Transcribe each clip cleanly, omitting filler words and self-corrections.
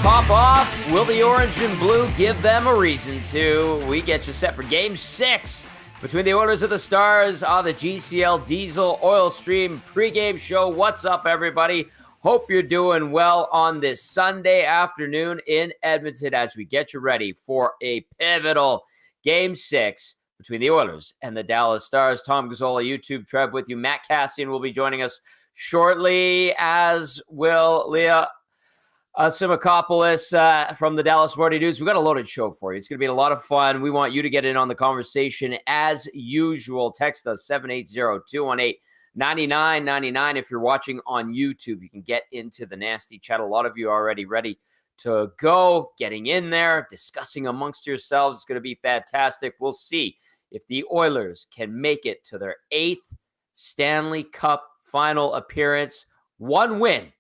pop off? Will the orange and blue give them a reason to? We get you set for Game 6 between the Oilers of the Stars on the GCL Diesel Oil Stream pregame show. What's up, everybody? Hope you're doing well on this Sunday afternoon in Edmonton as we get you ready for a pivotal Game 6 between the Oilers and the Dallas Stars. Tom Gazzola, YouTube, Trev with you. Matt Kassian will be joining us shortly, as will Leah Assimakopoulos from the Dallas Morning News. We've got a loaded show for you. It's going to be a lot of fun. We want you to get in on the conversation as usual. Text us 780-218-9999. If you're watching on YouTube, you can get into the nasty chat. A lot of you are already ready to go, getting in there, discussing amongst yourselves. It's going to be fantastic. We'll see if the Oilers can make it to their 8th Stanley Cup final appearance. One win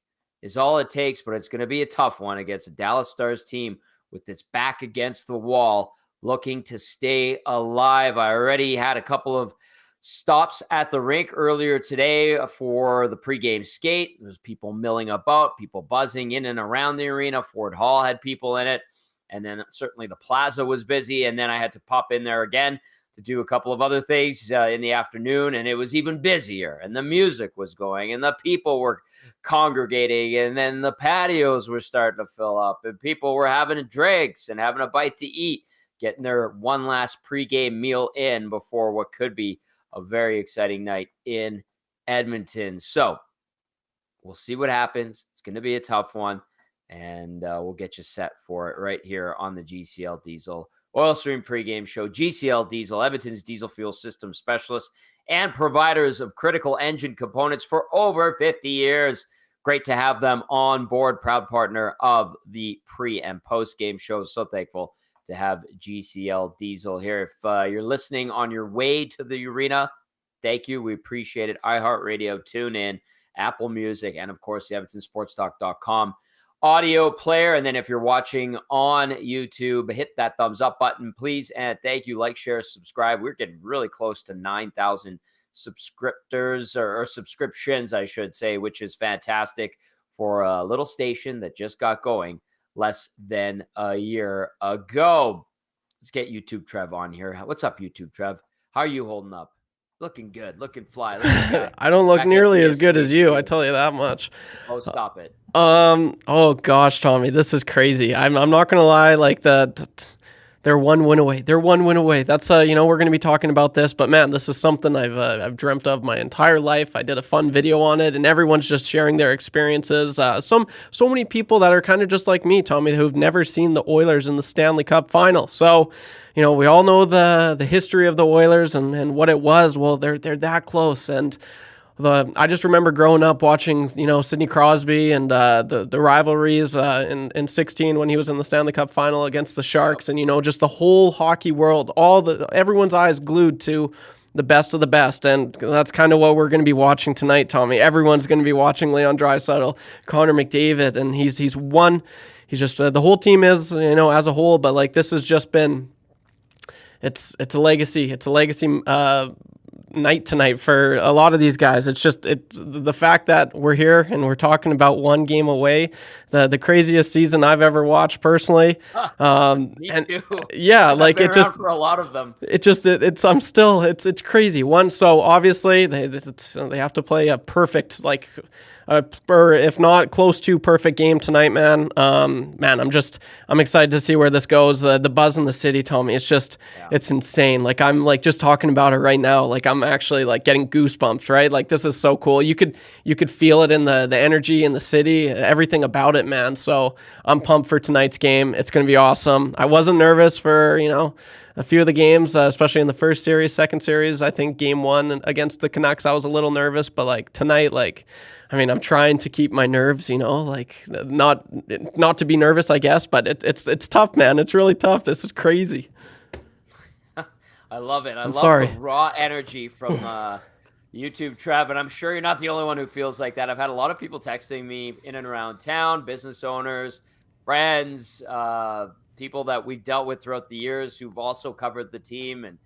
is all it takes, but it's going to be a tough one against the Dallas Stars team with its back against the wall, looking to stay alive. I already had a couple of stops at the rink earlier today for the pregame skate. There's people milling about, people buzzing in and around the arena. Ford Hall had people in it. And then certainly the plaza was busy. And then I had to pop in there again to do a couple of other things in the afternoon, and it was even busier, and the music was going, and the people were congregating, and then the patios were starting to fill up, and people were having drinks and having a bite to eat, getting their one last pregame meal in before what could be a very exciting night in Edmonton. So we'll see what happens. It's going to be a tough one, and we'll get you set for it right here on the GCL Diesel Oil Stream pregame show. GCL Diesel, Edmonton's diesel fuel system specialist and providers of critical engine components for over 50 years. Great to have them on board, proud partner of the pre and post game shows. So thankful to have GCL Diesel here. If you're listening on your way to the arena, thank you. We appreciate it. iHeartRadio, TuneIn, Apple Music, and of course the EdmontonSportsTalk.com audio player. And then if you're watching on YouTube, hit that thumbs up button, please. And thank you. Like, share, subscribe. We're getting really close to 9,000 subscriptors or subscriptions, I should say, which is fantastic for a little station that just got going less than a year ago. Let's get YouTube Trev on here. What's up, YouTube Trev? How are you holding up? Looking good, looking fly. Looking I don't look nearly as good as you, I tell you that much. Oh, stop it. Oh gosh, Tommy, this is crazy. I'm not gonna lie, like they're one win away. They're one win away. That's we're gonna be talking about this, but man, this is something I've dreamt of my entire life. I did a fun video on it, and everyone's just sharing their experiences. So many people that are kind of just like me, Tommy, who've never seen the Oilers in the Stanley Cup Finals. So, we all know the history of the Oilers and what it was. Well, they're that close, and I just remember growing up watching, Sidney Crosby and the rivalries in 16 when he was in the Stanley Cup Final against the Sharks, and just the whole hockey world, everyone's eyes glued to the best of the best, and that's kind of what we're going to be watching tonight, Tommy. Everyone's going to be watching Leon Draisaitl, Connor McDavid, and he's won. He's just the whole team is as a whole, but like this has just been. It's a legacy. It's a legacy night tonight for a lot of these guys. It's the fact that we're here and we're talking about one game away, the craziest season I've ever watched personally. Me too. Yeah, like it just for a lot of them. It's crazy. So obviously they have to play a perfect or if not close to perfect game tonight, man. I'm excited to see where this goes. The buzz in the city, Tommy, it's insane. Like I'm like just talking about it right now. Like I'm actually like getting goosebumps, right? Like this is so cool. You could feel it in the energy in the city, everything about it, man. So I'm pumped for tonight's game. It's going to be awesome. I wasn't nervous for, a few of the games, especially in the first series, second series. I think game 1 against the Canucks, I was a little nervous, but like tonight, I'm trying to keep my nerves, not to be nervous, I guess, but it's tough, man. It's really tough. This is crazy. I love it. I love sorry. The raw energy from YouTube, Trev, and I'm sure you're not the only one who feels like that. I've had a lot of people texting me in and around town, business owners, friends, people that we've dealt with throughout the years who've also covered the team, and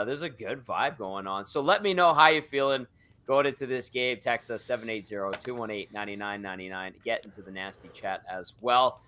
there's a good vibe going on. So let me know how you're feeling going into this game. Text us 780-218-9999. Get into the nasty chat as well.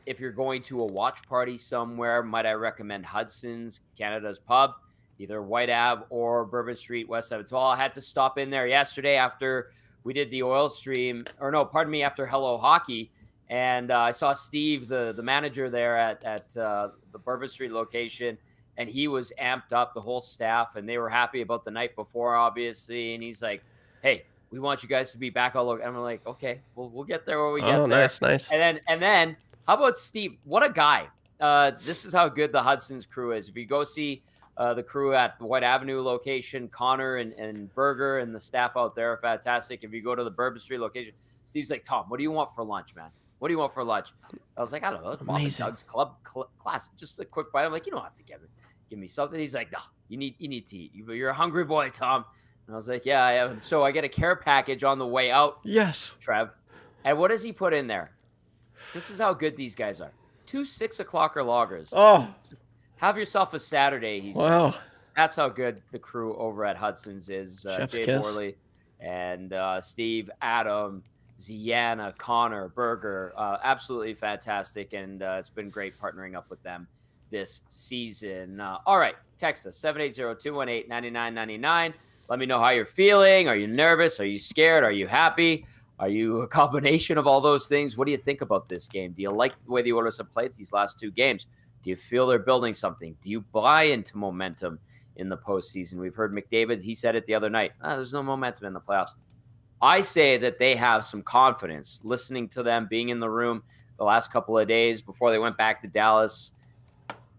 If you're going to a watch party somewhere, might I recommend Hudson's, Canada's Pub, either White Ave or Bourbon Street, West 712. I had to stop in there yesterday after we did the oil stream, or no, pardon me, after Hello Hockey. And I saw Steve, the manager there at the Bourbon Street location, and he was amped up, the whole staff, and they were happy about the night before, obviously. And he's like, hey, we want you guys to be back all over. And we're like, okay, we'll get there when we get there. Nice. And then how about Steve? What a guy. This is how good the Hudson's crew is. If you go see the crew at the White Avenue location, Connor and Berger and the staff out there are fantastic. If you go to the Bourbon Street location, Steve's like, Tom, what do you want for lunch, man? What do you want for lunch? I was like, I don't know. It's Mom and Doug's Club class. Just a quick bite. I'm like, you don't have to give me something. He's like, no, you need to eat. You're a hungry boy, Tom. And I was like, yeah, I am. So I get a care package on the way out. Yes. Trev. And what does he put in there? This is how good these guys are. 2 6-o'clocker loggers. Oh. Have yourself a Saturday, he says. That's how good the crew over at Hudson's is. Chef's Dave kiss. Morley and Steve, Adam, Ziana, Connor, Berger. Absolutely fantastic. And it's been great partnering up with them this season. All right. Text us 780-218-9999. Let me know how you're feeling. Are you nervous? Are you scared? Are you happy? Are you a combination of all those things? What do you think about this game? Do you like the way the Oilers have played these last 2 games? Do you feel they're building something? Do you buy into momentum in the postseason? We've heard McDavid. He said it the other night. There's no momentum in the playoffs. I say that they have some confidence. Listening to them, being in the room the last couple of days before they went back to Dallas,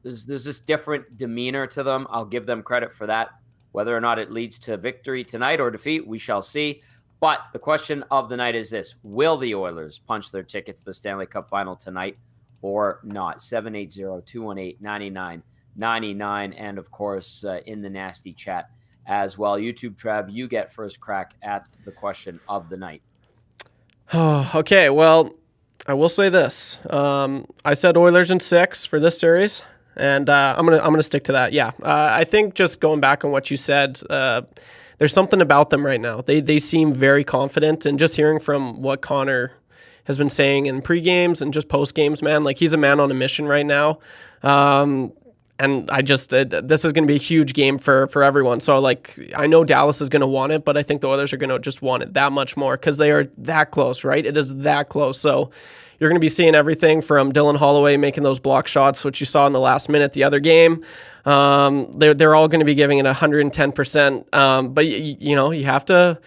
there's this different demeanor to them. I'll give them credit for that. Whether or not it leads to victory tonight or defeat, we shall see. But the question of the night is this. Will the Oilers punch their ticket to the Stanley Cup Final tonight or not? 780-218-9999. And, of course, in the nasty chat as well. YouTube, Trav, you get first crack at the question of the night. Okay, well, I will say this. I said Oilers in 6 for this series, and I'm gonna stick to that. Yeah, I think just going back on what you said, there's something about them right now. They seem very confident, and just hearing from what Connor has been saying in pre-games and just post-games, man, like he's a man on a mission right now. And I just this is going to be a huge game for everyone. So, like, I know Dallas is going to want it, but I think the Oilers are going to just want it that much more because they are that close, right? It is that close. So you're going to be seeing everything from Dylan Holloway making those block shots, which you saw in the last minute the other game. They're all going to be giving it 110%. But, you have to...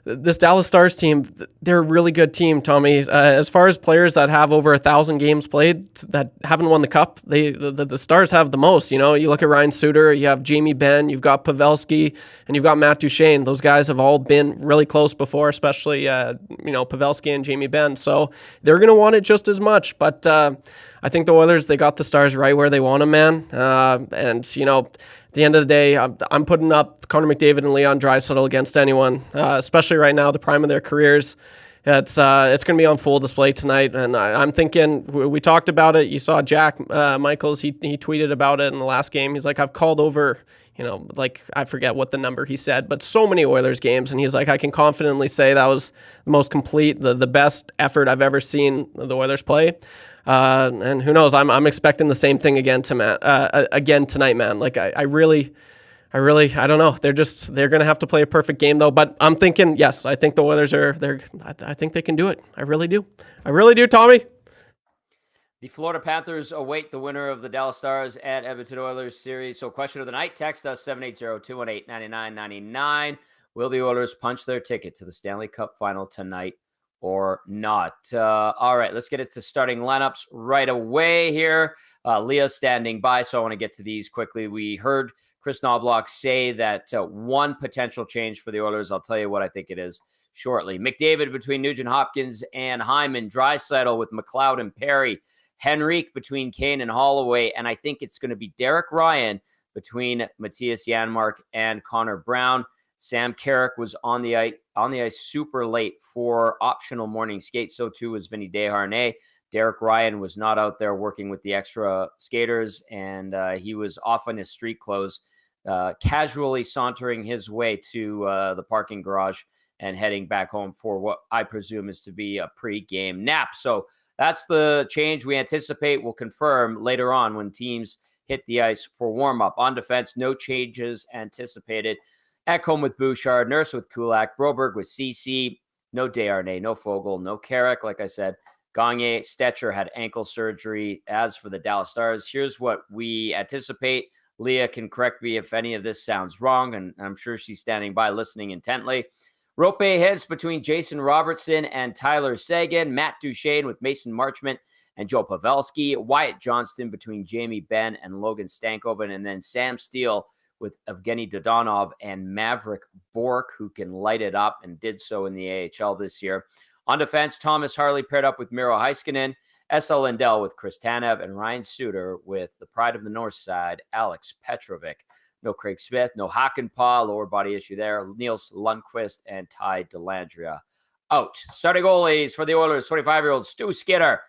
This Dallas Stars team, they're a really good team, Tommy. As far as players that have over 1,000 games played that haven't won the Cup, the Stars have the most. You look at Ryan Suter, you have Jamie Benn, you've got Pavelski, and you've got Matt Duchene. Those guys have all been really close before, especially, Pavelski and Jamie Benn. So they're going to want it just as much. But I think the Oilers, they got the Stars right where they want them, man. At the end of the day, I'm putting up Connor McDavid and Leon Draisaitl against anyone, especially right now, the prime of their careers. It's going to be on full display tonight, and I'm thinking, we talked about it. You saw Jack Michaels, he tweeted about it in the last game. He's like, I've called over, I forget what the number he said, but so many Oilers games, and he's like, I can confidently say that was the most complete, the best effort I've ever seen the Oilers play. And who knows? I'm expecting the same thing again tonight, man. Like I really, I don't know. They're going to have to play a perfect game though. But I'm thinking, yes, I think the Oilers I think they can do it. I really do, Tommy. The Florida Panthers await the winner of the Dallas Stars and Edmonton Oilers series. So question of the night, text us 780-218-9999. Will the Oilers punch their ticket to the Stanley Cup Final tonight or not? All right, let's get it to starting lineups right away here. Leah's standing by, so I want to get to these quickly. We heard Chris Knobloch say that one potential change for the Oilers. I'll tell you what I think it is shortly. McDavid between Nugent Hopkins and Hyman. Draisaitl with McLeod and Perry. Henrique between Kane and Holloway. And I think it's going to be Derek Ryan between Matthias Janmark and Connor Brown. Sam Carrick was on the ice super late for optional morning skate. So too was Vinny Desharnais. Derek Ryan was not out there working with the extra skaters, and he was off in his street clothes, casually sauntering his way to the parking garage and heading back home for what I presume is to be a pre-game nap. So that's the change we anticipate. We'll confirm later on when teams hit the ice for warm-up. On defense, no changes anticipated. Ekholm with Bouchard, Nurse with Kulak, Broberg with CC, no Desharnais, no Fogle, no Carrick, like I said. Gagne, Stetcher had ankle surgery. As for the Dallas Stars, here's what we anticipate. Leah can correct me if any of this sounds wrong, and I'm sure she's standing by listening intently. Rope hits between Jason Robertson and Tyler Seguin. Matt Duchesne with Mason Marchment and Joe Pavelski. Wyatt Johnston between Jamie Benn and Logan Stankoven. And then Sam Steele with Evgeny Dodonov and Maverick Bourque, who can light it up and did so in the AHL this year. On defense, Thomas Harley paired up with Miro Heiskanen, S.L. Lindell with Chris Tanev, and Ryan Suter with the pride of the North Side, Alex Petrovic. No Craig Smith, no Hakanpää, lower body issue there. Niels Lundqvist and Ty Dellandrea out. Starting goalies for the Oilers, 25-year-old Stu Skinner,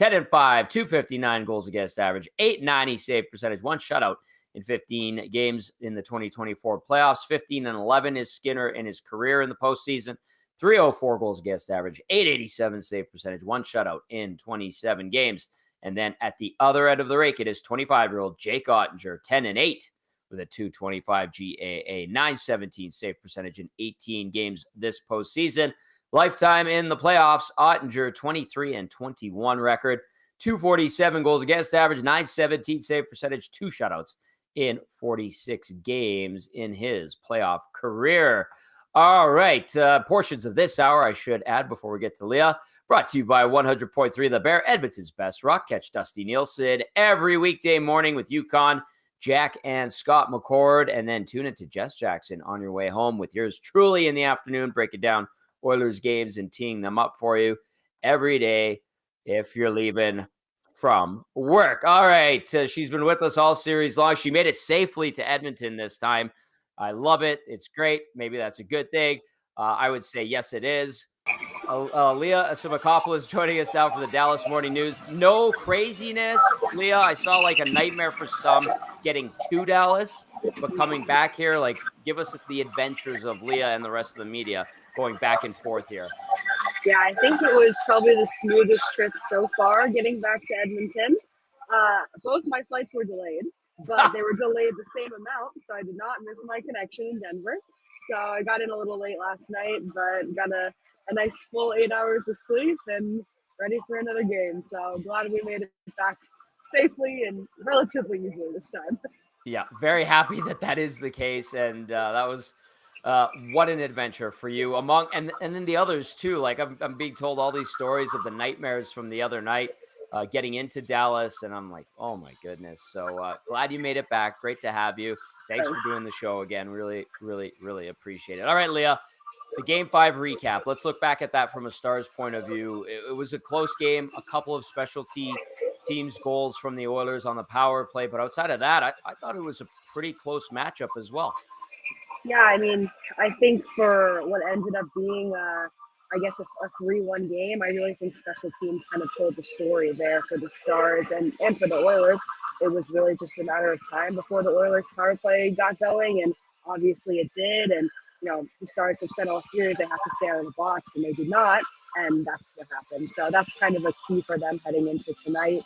10-5, 259 goals against average, 890 save percentage, one shutout in 15 games in the 2024 playoffs. 15-11 is Skinner in his career in the postseason. 304 goals against average, 887 save percentage, one shutout in 27 games. And then at the other end of the rake, it is 25-year-old Jake Ottinger, 10-8 with a 225 GAA, 917 save percentage in 18 games this postseason. Lifetime in the playoffs, Ottinger, 23-21 record, 247 goals against average, 917 save percentage, two shutouts in 46 games in his playoff career. All right. Portions of this hour, I should add before we get to Leah, brought to you by 100.3 The Bear, Edmonton's best rock. Catch Dusty Nielsen every weekday morning with UConn, Jack and Scott McCord, and then tune into Jess Jackson on your way home with yours truly in the afternoon, breaking down Oilers games and teeing them up for you every day if you're leaving from work. All right. She's been with us all series long. She made it safely to Edmonton this time. I love it. It's great. Maybe that's a good thing. I would say yes, it is. Leah Assimakopoulos joining us now for the Dallas Morning News. No craziness, Leah. I saw like a nightmare for some getting to Dallas, but coming back here, like give us the adventures of Leah and the rest of the media going back and forth here. Yeah, I think it was probably the smoothest trip so far getting back to Edmonton. Both my flights were delayed, but they were delayed the same amount, so I did not miss my connection in Denver. So I got in a little late last night, but got a nice full 8 hours of sleep and ready for another game. So glad we made it back safely and relatively easily this time. Yeah, very happy that is the case, and that was what an adventure for you. And then the others too. Like I'm being told all these stories of the nightmares from the other night, getting into Dallas, and I'm like, oh my goodness. So glad you made it back. Great to have you. Thanks for doing the show again. Really, really, really appreciate it. All right, Leah, the Game 5 recap. Let's look back at that from a Stars point of view. It was a close game, a couple of specialty teams goals from the Oilers on the power play. But outside of that, I thought it was a pretty close matchup as well. Yeah, I mean, I think for what ended up being, I guess, a 3-1 game, I really think special teams kind of told the story there for the Stars and for the Oilers. It was really just a matter of time before the Oilers power play got going, and obviously it did. And, you know, the Stars have said all series they have to stay out of the box, and they did not, and that's what happened. So that's kind of a key for them heading into tonight,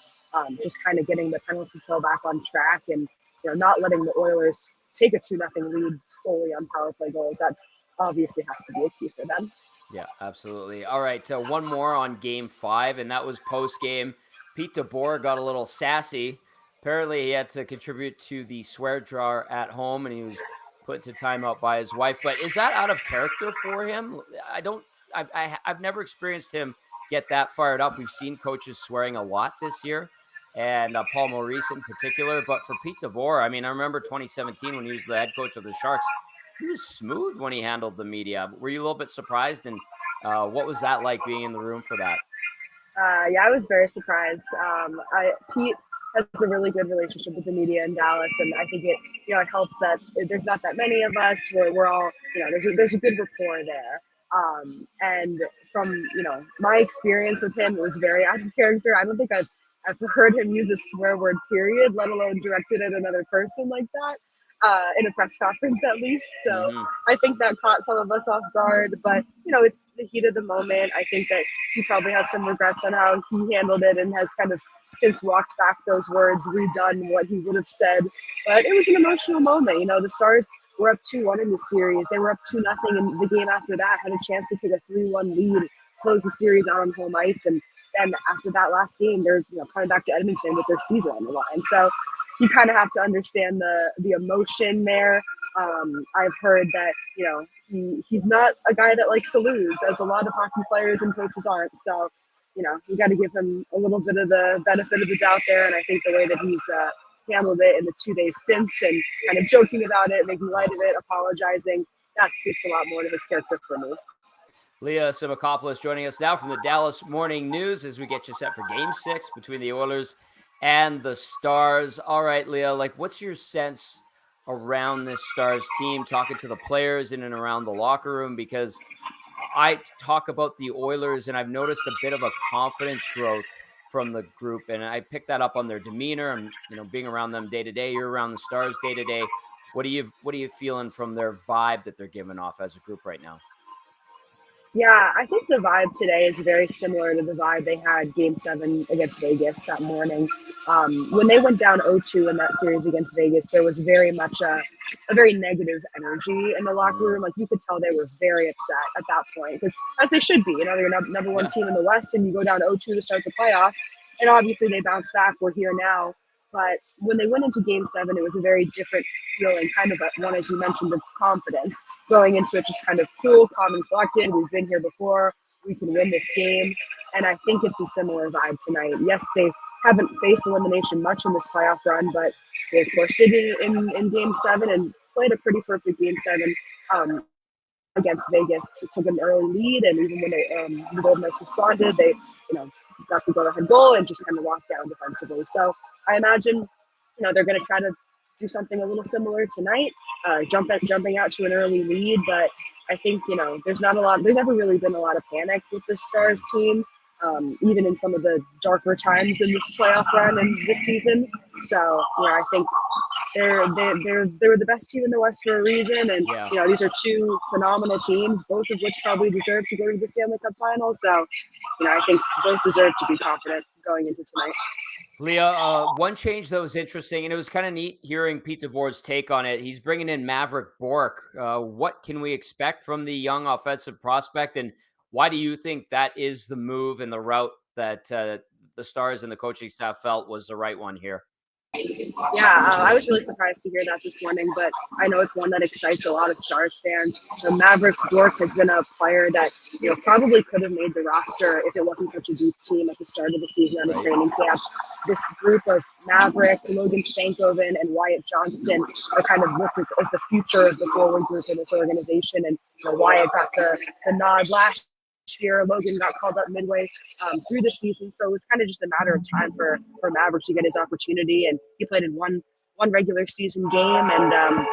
just kind of getting the penalty kill back on track and, you know, not letting the Oilers take a 2-0 lead solely on power play goals. That obviously has to be a key for them. Yeah, absolutely. All right, one more on Game 5, and that was post-game. Pete DeBoer got a little sassy. Apparently, he had to contribute to the swear jar at home, and he was put to timeout by his wife. But is that out of character for him? I've never experienced him get that fired up. We've seen coaches swearing a lot this year, and Paul Maurice in particular. But for Pete DeBoer, I mean, I remember 2017 when he was the head coach of the Sharks. He was smooth when he handled the media. Were you a little bit surprised? And what was that like being in the room for that? Yeah, I was very surprised. Pete has a really good relationship with the media in Dallas, and I think it helps that there's not that many of us. We're all, there's a good rapport there. And from my experience with him, it was very out of character. I don't think I've heard him use a swear word, period, let alone directed at another person like that. in a press conference at least. So Mhm. I think that caught some of us off guard. But, it's the heat of the moment. I think that he probably has some regrets on how he handled it and has kind of since walked back those words, redone what he would have said. But it was an emotional moment. The Stars were up 2-1 in the series. They were up 2-0 in the game after that, had a chance to take a 3-1 lead, close the series out on home ice. And then after that last game, they're coming back to Edmonton with their season on the line. So you kind of have to understand the emotion there. I've heard that he's not a guy that likes to lose, as a lot of hockey players and coaches aren't. So you got to give him a little bit of the benefit of the doubt there. And I think the way that he's handled it in the 2 days since, and kind of joking about it, making light of it, apologizing, that speaks a lot more to his character for me. Leah Assimakopoulos joining us now from the Dallas Morning News as we get you set for Game 6 between the Oilers and the Stars. All right, Leah, what's your sense around this Stars team, talking to the players in and around the locker room? Because I talk about the Oilers, and I've noticed a bit of a confidence growth from the group, and I picked that up on their demeanor. And being around them day to day, you're around the Stars day to day. What are you feeling from their vibe that they're giving off as a group right now? Yeah, I think the vibe today is very similar to the vibe they had Game 7 against Vegas that morning. When they went down 0-2 in that series against Vegas, there was very much a very negative energy in the locker room. You could tell they were very upset at that point, because as they should be. They're number one team in the West, and you go down 0-2 to start the playoffs. And obviously they bounced back. We're here now. But when they went into Game 7, it was a very different feeling, kind of one, as you mentioned, of confidence. Going into it just kind of cool, calm, and collected. We've been here before. We can win this game. And I think it's a similar vibe tonight. Yes, they haven't faced elimination much in this playoff run, but they, of course, did it in Game 7 and played a pretty perfect Game 7 against Vegas. Took an early lead, and even when the Golden Knights responded, they got the go-ahead goal and just kind of locked down defensively. So I imagine, they're going to try to do something a little similar tonight, jumping out to an early lead. But I think, there's never really been a lot of panic with the Stars team, even in some of the darker times in this playoff run and this season. So, I think they were the best team in the West for a reason. And, these are two phenomenal teams, both of which probably deserve to go to the Stanley Cup Finals. So, I think both deserve to be confident going into tonight. Leah, one change that was interesting, and it was kind of neat hearing Pete DeBoer's take on it. He's bringing in Maverick Bourque. What can we expect from the young offensive prospect, and why do you think that is the move and the route that the Stars and the coaching staff felt was the right one here? Yeah, I was really surprised to hear that this morning, but I know it's one that excites a lot of Stars fans. Maverick Bourque has been a player that probably could have made the roster if it wasn't such a deep team at the start of the season and the training camp. This group of Maverick, Logan Stankoven, and Wyatt Johnston are kind of looked at as the future of the forward group in this organization. And Wyatt got the nod last year. Logan got called up midway through the season, so it was kind of just a matter of time for Maverick to get his opportunity. And he played in one regular season game, and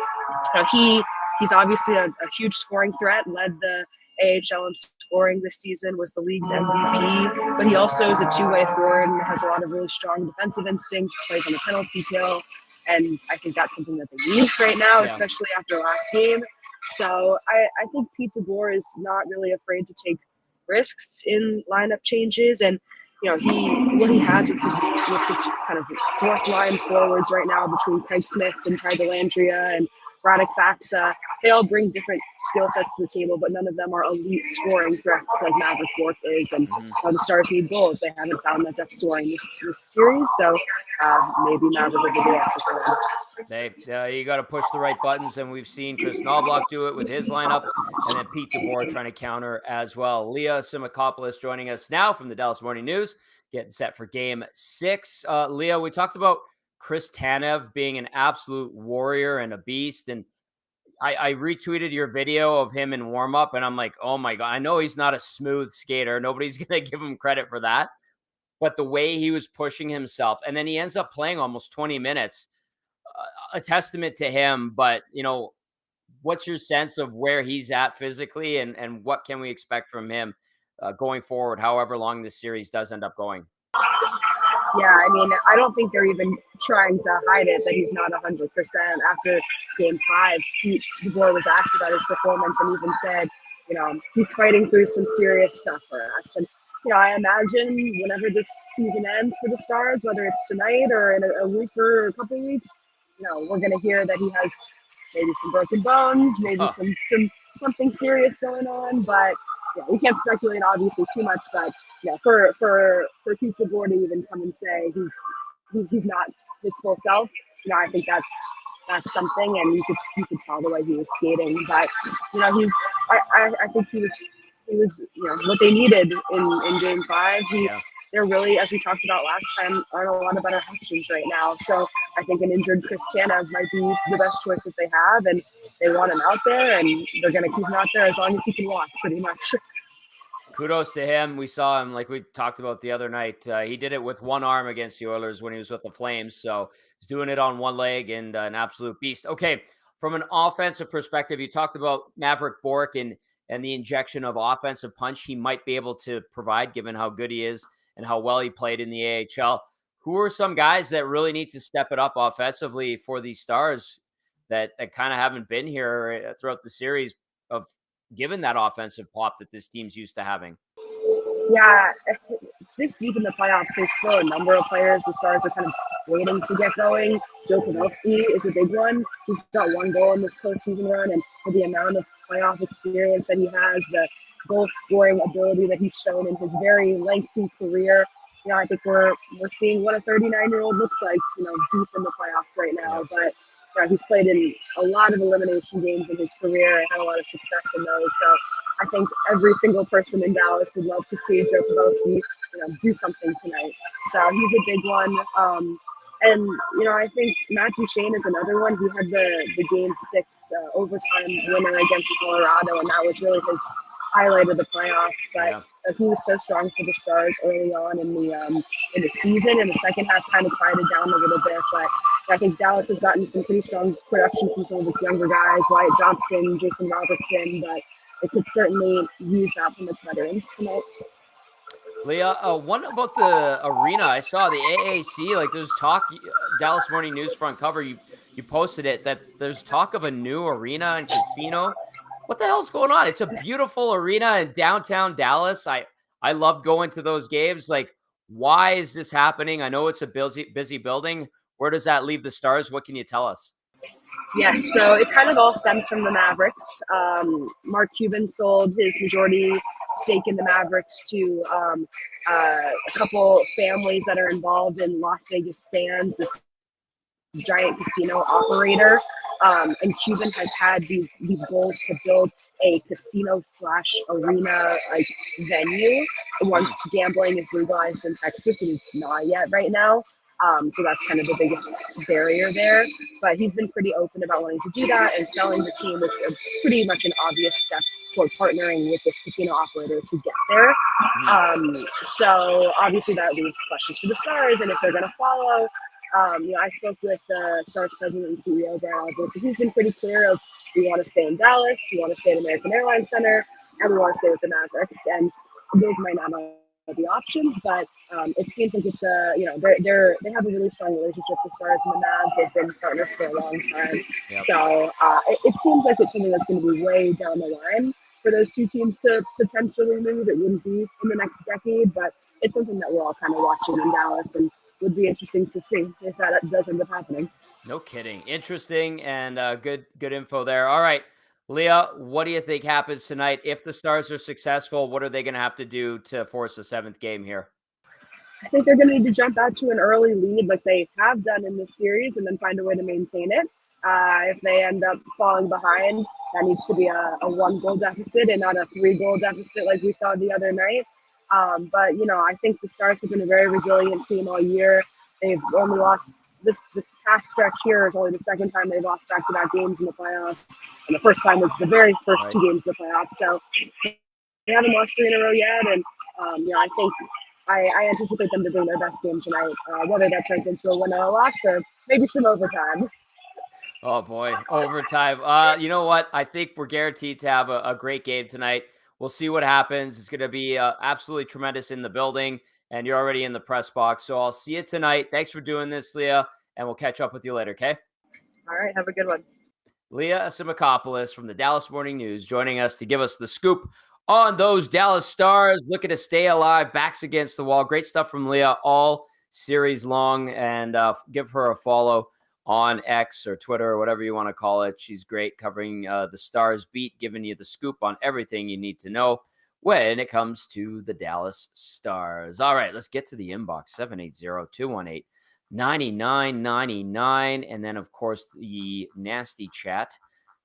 he's obviously a huge scoring threat. Led the AHL in scoring this season, was the league's MVP. But he also is a two-way forward and has a lot of really strong defensive instincts. Plays on the penalty kill, and I think that's something that they need right now, especially after last game. So I think Pete DeBoer is not really afraid to take risks in lineup changes, and what he has with his kind of fourth line forwards right now between Craig Smith and Ty Dellandrea and Radek Faksa, they all bring different skill sets to the table, but none of them are elite scoring threats like Maverick Bourque is. And the Stars need goals. They haven't found that depth scoring this series, so maybe Maverick will be the answer for them. You got to push the right buttons, and we've seen Chris Knobloch do it with his lineup, and then Pete DeBoer trying to counter as well. Leah Assimakopoulos joining us now from the Dallas Morning News, getting set for Game 6. Leah, we talked about Chris Tanev being an absolute warrior and a beast, and I retweeted your video of him in warm-up, and I'm like, oh my God, I know he's not a smooth skater. Nobody's going to give him credit for that. But the way he was pushing himself, and then he ends up playing almost 20 minutes, a testament to him. But, what's your sense of where he's at physically, and what can we expect from him going forward, however long this series does end up going? Yeah, I mean, I don't think they're even trying to hide it that he's not 100%. After Game 5, DeBoer was asked about his performance and even said, he's fighting through some serious stuff for us. And, I imagine whenever this season ends for the Stars, whether it's tonight or in a week or a couple of weeks, we're going to hear that he has maybe some broken bones, maybe something serious going on. But we can't speculate obviously too much. But for Pete DeBoer to even come and say he's not his full self, I think that's something, and you could tell the way he was skating. But I think he was what they needed in Game 5. They're really, as we talked about last time, are a lot of better options right now. So I think an injured Chris Tanev might be the best choice that they have, and they want him out there, and they're going to keep him out there as long as he can walk, pretty much. Kudos to him. We saw him, like we talked about the other night. He did it with one arm against the Oilers when he was with the Flames. So he's doing it on one leg, and an absolute beast. Okay, from an offensive perspective, you talked about Maverick Bourque and the injection of offensive punch he might be able to provide given how good he is and how well he played in the AHL. Who are some guys that really need to step it up offensively for these Stars that kind of haven't been here throughout the series of given that offensive pop that this team's used to having? Yeah, this deep in the playoffs, there's still a number of players the Stars are kind of waiting to get going. Joe Pavelski is a big one. He's got one goal in this postseason run, and for the amount of playoff experience that he has, the goal-scoring ability that he's shown in his very lengthy career, I think we're seeing what a 39-year-old looks like, deep in the playoffs right now. But he's played in a lot of elimination games in his career and had a lot of success in those. So I think every single person in Dallas would love to see Joe Pavelski, do something tonight. So he's a big one. And I think Matt Duchene is another one. He had the Game 6 overtime winner against Colorado, and that was really his highlight of the playoffs. But he was so strong for the Stars early on in the season. In the second half, kind of quieted down a little bit, but I think Dallas has gotten some pretty strong production from some of its younger guys, Wyatt Johnston, Jason Robertson, but it could certainly use that from its veterans tonight. Leah, one about the arena. I saw the AAC, like there's talk, Dallas Morning News front cover, you posted it, that there's talk of a new arena and casino. What the hell's going on? It's a beautiful arena in downtown Dallas. I love going to those games. Like, why is this happening? I know it's a busy building. Where does that leave the Stars? What can you tell us? Yes, so it kind of all stems from the Mavericks. Mark Cuban sold his majority stake in the Mavericks to a couple families that are involved in Las Vegas Sands, this giant casino operator. And Cuban has had these goals to build a casino/arena like venue once gambling is legalized in Texas. It is not yet right now. So that's kind of the biggest barrier there. But he's been pretty open about wanting to do that, and selling the team was pretty much an obvious step toward partnering with this casino operator to get there. So obviously that leaves questions for the Stars and if they're going to follow. I spoke with the Stars president and CEO, Darnell Nurse, so he's been pretty clear of we want to stay in Dallas, we want to stay at American Airlines Center, and we want to stay with the Mavericks. And those might not be options, but it seems like it's they have a really strong relationship with Stars and the Mavs. They've been partners for a long time. Yep. So it seems like it's something that's going to be way down the line for those two teams to potentially move. It wouldn't be in the next decade, but it's something that we're all kind of watching in Dallas, and would be interesting to see if that does end up happening. No kidding. Interesting and good info there. All right, Leah, what do you think happens tonight? If the Stars are successful, what are they going to have to do to force a seventh game here? I think they're going to need to jump out to an early lead like they have done in this series and then find a way to maintain it. If they end up falling behind, that needs to be a 1-goal deficit and not a 3-goal deficit like we saw the other night. But, I think the Stars have been a very resilient team all year. They've only lost this past stretch here is only the second time they've lost back-to-back games in the playoffs. And the first time was the very first 2 games of the playoffs. So they haven't lost 3 in a row yet. And, I think I anticipate them to bring their best game tonight, whether that turns into a win or a loss or maybe some overtime. Oh, boy, overtime. You know what? I think we're guaranteed to have a great game tonight. We'll see what happens. It's going to be absolutely tremendous in the building. and you're already in the press box. So I'll see you tonight. Thanks for doing this, Leah, and we'll catch up with you later, okay? All right, have a good one. Leah Assimakopoulos from the Dallas Morning News joining us to give us the scoop on those Dallas Stars looking to stay alive, backs against the wall. Great stuff from Leah all series long, and give her a follow on X or Twitter or whatever you want to call it. She's great covering the Stars beat, giving you the scoop on everything you need to know when it comes to the Dallas Stars. All right, let's get to the inbox, 780-218-9999. And then, of course, the nasty chat.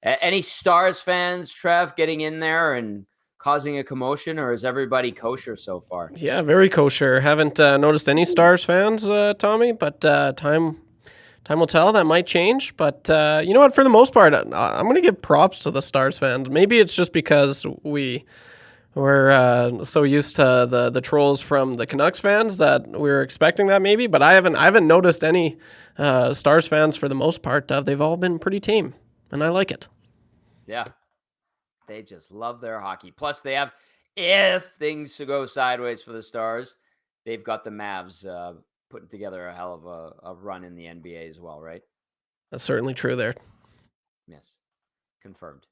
Any Stars fans, Trev, getting in there and causing a commotion, or is everybody kosher so far? Yeah, very kosher. Haven't noticed any Stars fans, Tommy, but time will tell. That might change. But you know what? For the most part, I'm going to give props to the Stars fans. Maybe it's just because we're so used to the trolls from the Canucks fans that we're expecting that maybe. But I haven't noticed any Stars fans for the most part. They've all been pretty tame, and I like it. Yeah. They just love their hockey. Plus, they have, if things go sideways for the Stars, they've got the Mavs putting together a hell of a run in the NBA as well, right? That's certainly true there. Yes. Confirmed.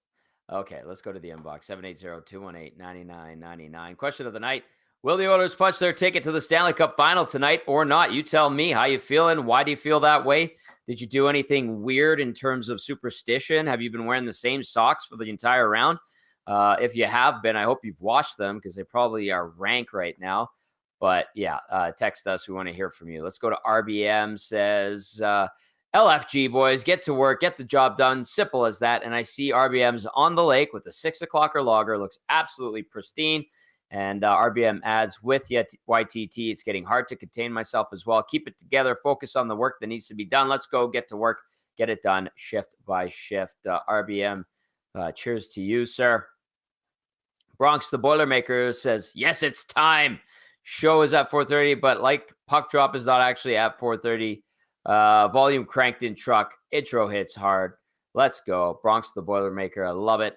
Okay, let's go to the inbox. 780-218-9999. Question of the night. Will the Oilers punch their ticket to the Stanley Cup Final tonight or not? You tell me. How you feeling? Why do you feel that way? Did you do anything weird in terms of superstition? Have you been wearing the same socks for the entire round? If you have been, I hope you've washed them because they probably are rank right now. But yeah, text us. We want to hear from you. Let's go to RBM. Says, LFG boys, get to work, get the job done. Simple as that. And I see RBM's on the lake with a 6 o'clocker logger. Looks absolutely pristine. And RBM adds, with YTT, it's getting hard to contain myself as well. Keep it together. Focus on the work that needs to be done. Let's go get to work. Get it done shift by shift. RBM, cheers to you, sir. Bronx, the Boilermaker, says, yes, it's time. Show is at 4:30, but like puck drop is not actually at 4:30. Volume cranked in truck. Intro hits hard. Let's go. Bronx, the Boilermaker. I love it.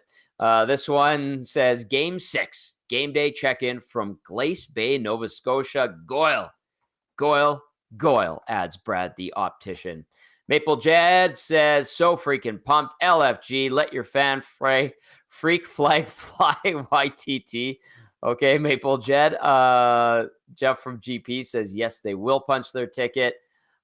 This one says, Game 6. Game day check-in from Glace Bay, Nova Scotia. Goyle, adds Brad the optician. Maple Jed says, so freaking pumped. LFG, let your fan freak flag fly. YTT. Okay, Maple Jed. Jeff from GP says, yes, they will punch their ticket.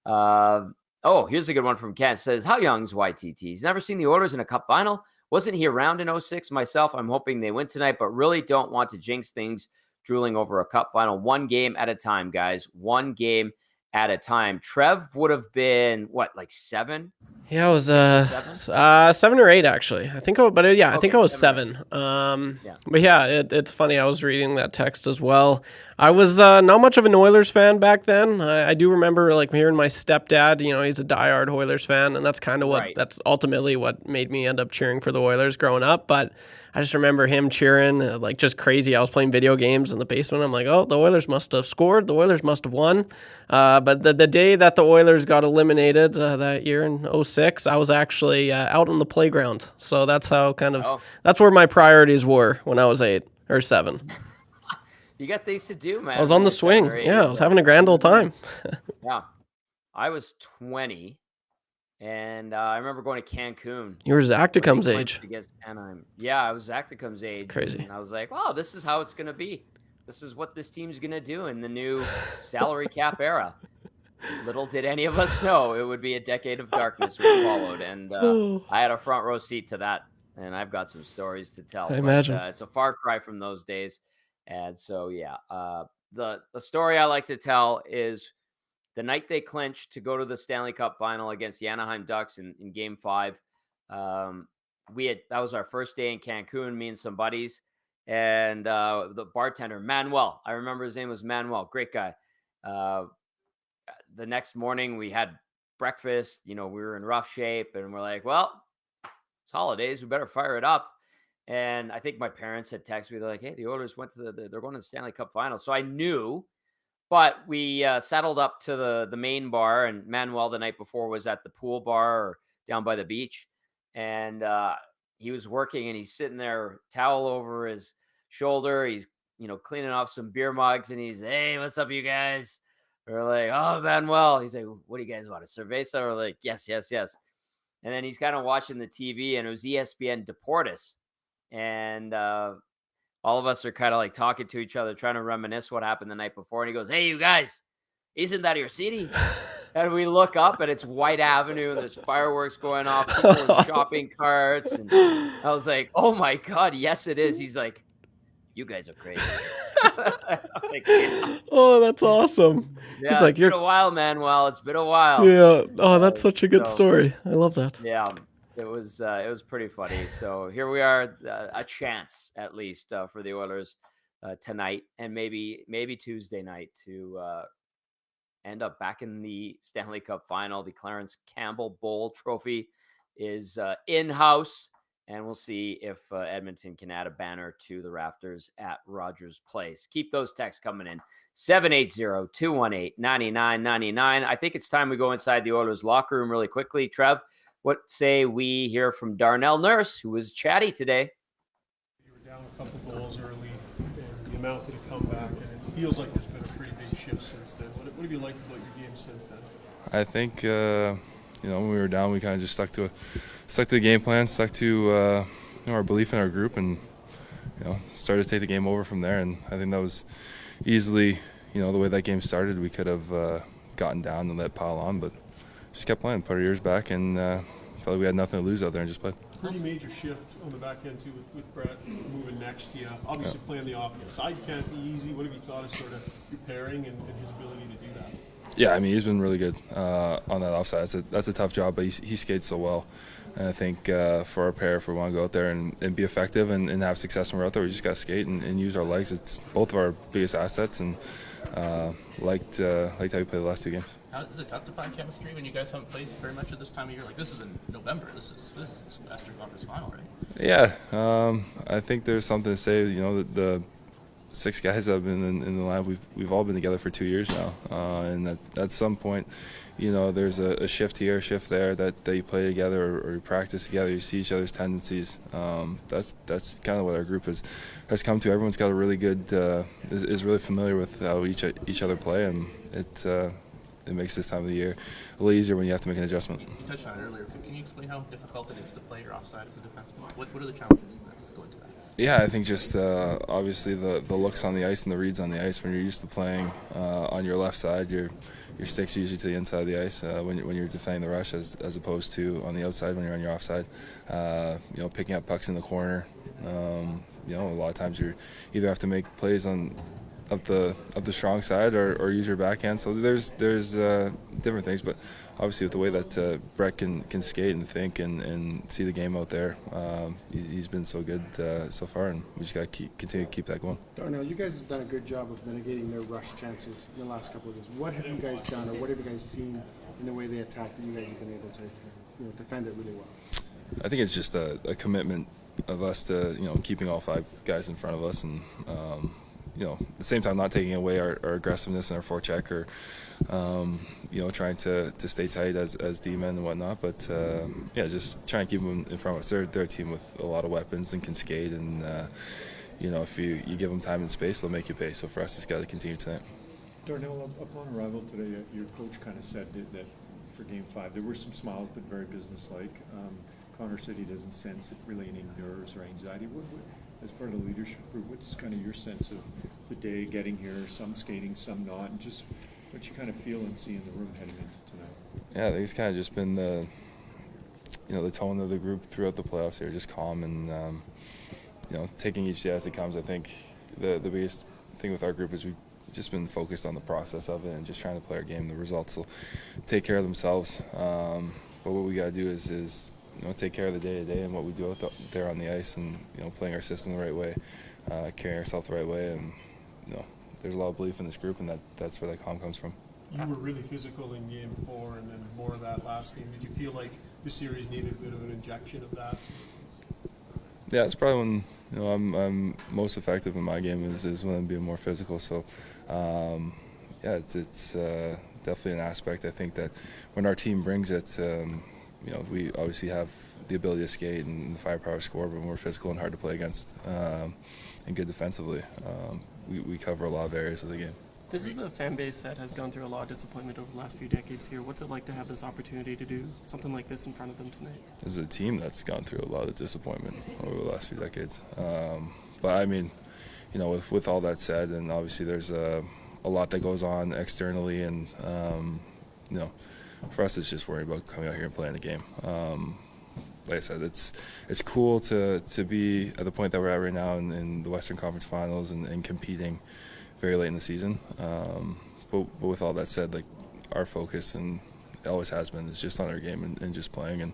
Here's a good one from Ken. Says, how young's YTT? He's never seen the Oilers in a cup final. Wasn't he around in 06 myself? I'm hoping they win tonight, but really don't want to jinx things drooling over a cup final. One game at a time, guys. One game at a time. Trev would have been, like 7? Yeah, it was 7 or 8 actually. I think, I was 7. But yeah, it's funny. I was reading that text as well. I was not much of an Oilers fan back then. I do remember hearing my stepdad. He's a diehard Oilers fan, and that's kind of that's ultimately what made me end up cheering for the Oilers growing up. But I just remember him cheering just crazy. I was playing video games in the basement. I'm like, oh, the Oilers must have scored. The Oilers must have won. But the day that the Oilers got eliminated that year in 06, I was actually out on the playground. So that's how that's where my priorities were when I was 8 or 7. You got things to do, man. I was on the swing. Yeah, I was having a grand old time. Yeah. I was 20, and I remember going to Cancun. You were Zacticum's age. Against Anaheim. Yeah, I was Zacticum's age. Crazy. And I was like, oh, this is how it's going to be. This is what this team's going to do in the new salary cap era. Little did any of us know it would be a decade of darkness which followed. And I had a front row seat to that, and I've got some stories to tell. I imagine. It's a far cry from those days. And so, yeah, the story I like to tell is the night they clinched to go to the Stanley Cup Final against the Anaheim Ducks in Game 5. That was our first day in Cancun, me and some buddies, and the bartender, Manuel. I remember his name was Manuel. Great guy. The next morning we had breakfast. We were in rough shape, and we're like, well, it's holidays. We better fire it up. And I think my parents had texted me. They're like, hey, the Oilers went to they're going to the Stanley Cup Finals. So I knew, but we settled up to the main bar, and Manuel the night before was at the pool bar or down by the beach. And he was working, and he's sitting there, towel over his shoulder. He's cleaning off some beer mugs, and he's, hey, what's up, you guys? We're like, oh, Manuel. He's like, what do you guys want, a cerveza? We're like, yes. And then he's kind of watching the TV, and it was ESPN Deportes. And all of us are kind of like talking to each other, trying to reminisce what happened the night before. And he goes, hey, you guys, isn't that your city? And we look up, and it's White Avenue, and there's fireworks going off, people in shopping carts. And I was like, oh, my God, yes, it is. He's like, you guys are crazy. Like, yeah. Oh, that's awesome. Yeah, He's like, it's been a while, Manuel. It's been a while. Yeah. Oh, that's such a good story. I love that. Yeah, it was pretty funny. So here we are, a chance at least for the Oilers tonight, and maybe Tuesday night to end up back in the Stanley Cup Final. The Clarence Campbell Bowl Trophy is in-house. And we'll see if Edmonton can add a banner to the rafters at Rogers Place. Keep those texts coming in. 780-218-9999. I think it's time we go inside the Oilers locker room really quickly. Trev, what say we hear from Darnell Nurse, who was chatty today? You were down a couple goals early, and you mounted a comeback, and it feels like there's been a pretty big shift since then. What have you liked about your game since then? I think, when we were down, we kind of just stuck to the game plan, stuck to our belief in our group, and started to take the game over from there. And I think that was easily, the way that game started, we could have gotten down and let it pile on, but just kept playing, put our ears back, and felt like we had nothing to lose out there and just played. Pretty major shift on the back end too with Brett moving next to you. Obviously playing the offense side can't be easy. What have you thought of sort of preparing and his ability to do that? Yeah, I mean, he's been really good on that offside. That's a tough job, but he skates so well. And I think for our pair, if we want to go out there and be effective and have success when we're out there, we just got to skate and use our legs. It's both of our biggest assets, and liked how we played the last two games. Is it tough to find chemistry when you guys haven't played very much at this time of year? Like, this is in November. This is Western Conference Final, right? Yeah, I think there's something to say. The 6 guys that have been in the line, we've all been together for 2 years now, and at some point, there's a shift here, a shift there, that you play together or you practice together, you see each other's tendencies. That's kind of what our group has come to. Everyone's got a really good is really familiar with how each other play, and it makes this time of the year a little easier when you have to make an adjustment. You touched on it earlier. Can you explain how difficult it is to play your offside as a defenseman? What are the challenges that go into that? Yeah, I think just obviously the looks on the ice and the reads on the ice. When you're used to playing on your left side, your stick's usually to the inside of the ice when you're defending the rush, as opposed to on the outside when you're on your offside. Picking up pucks in the corner. A lot of times you either have to make plays of the strong side or use your backhand. So there's different things, but obviously with the way that Brett can skate and think and see the game out there, he's been so good so far, and we just got to continue to keep that going. Darnell, you guys have done a good job of mitigating their rush chances in the last couple of games. What have you guys done, or what have you guys seen in the way they attack that you guys have been able to defend it really well? I think it's just a commitment of us to keeping all 5 guys in front of us, and at the same time not taking away our aggressiveness and our forecheck, or trying to stay tight as D-men and whatnot, but just trying to keep them in front of us. They're a team with a lot of weapons and can skate, and if you give them time and space, they'll make you pay. So for us, it's got to continue tonight. Darnell, upon arrival today, your coach kind of said that for Game 5 there were some smiles, but very businesslike. Connor said he doesn't sense it really any nerves or anxiety. As part of the leadership group, what's kind of your sense of the day getting here? Some skating, some not, and just what you kind of feel and see in the room heading into tonight? Yeah, I think it's kind of just been the tone of the group throughout the playoffs here, just calm and taking each day as it comes. I think the biggest thing with our group is we've just been focused on the process of it and just trying to play our game. The results will take care of themselves, but what we got to do is take care of the day-to-day and what we do out there on the ice, and playing our system the right way, carrying ourselves the right way, and there's a lot of belief in this group, and that's where that calm comes from. You were really physical in Game 4, and then more of that last game. Did you feel like the series needed a bit of an injection of that? Yeah, it's probably when I'm most effective in my game is when I'm being more physical. So it's definitely an aspect. I think that when our team brings it. We obviously have the ability to skate and the firepower to score, but we're physical and hard to play against. good defensively. We cover a lot of areas of the game. This is a fan base that has gone through a lot of disappointment over the last few decades here. What's it like to have this opportunity to do something like this in front of them tonight? This is a team that's gone through a lot of disappointment over the last few decades. But I mean, you know, with all that said, and obviously there's a lot that goes on externally, and you know, for us it's just worrying about coming out here and playing the game. Like I said, it's cool to be at the point that we're at right now in the Western Conference Finals and competing very late in the season. But with all that said, like, our focus, and it always has been, is just on our game and just playing, and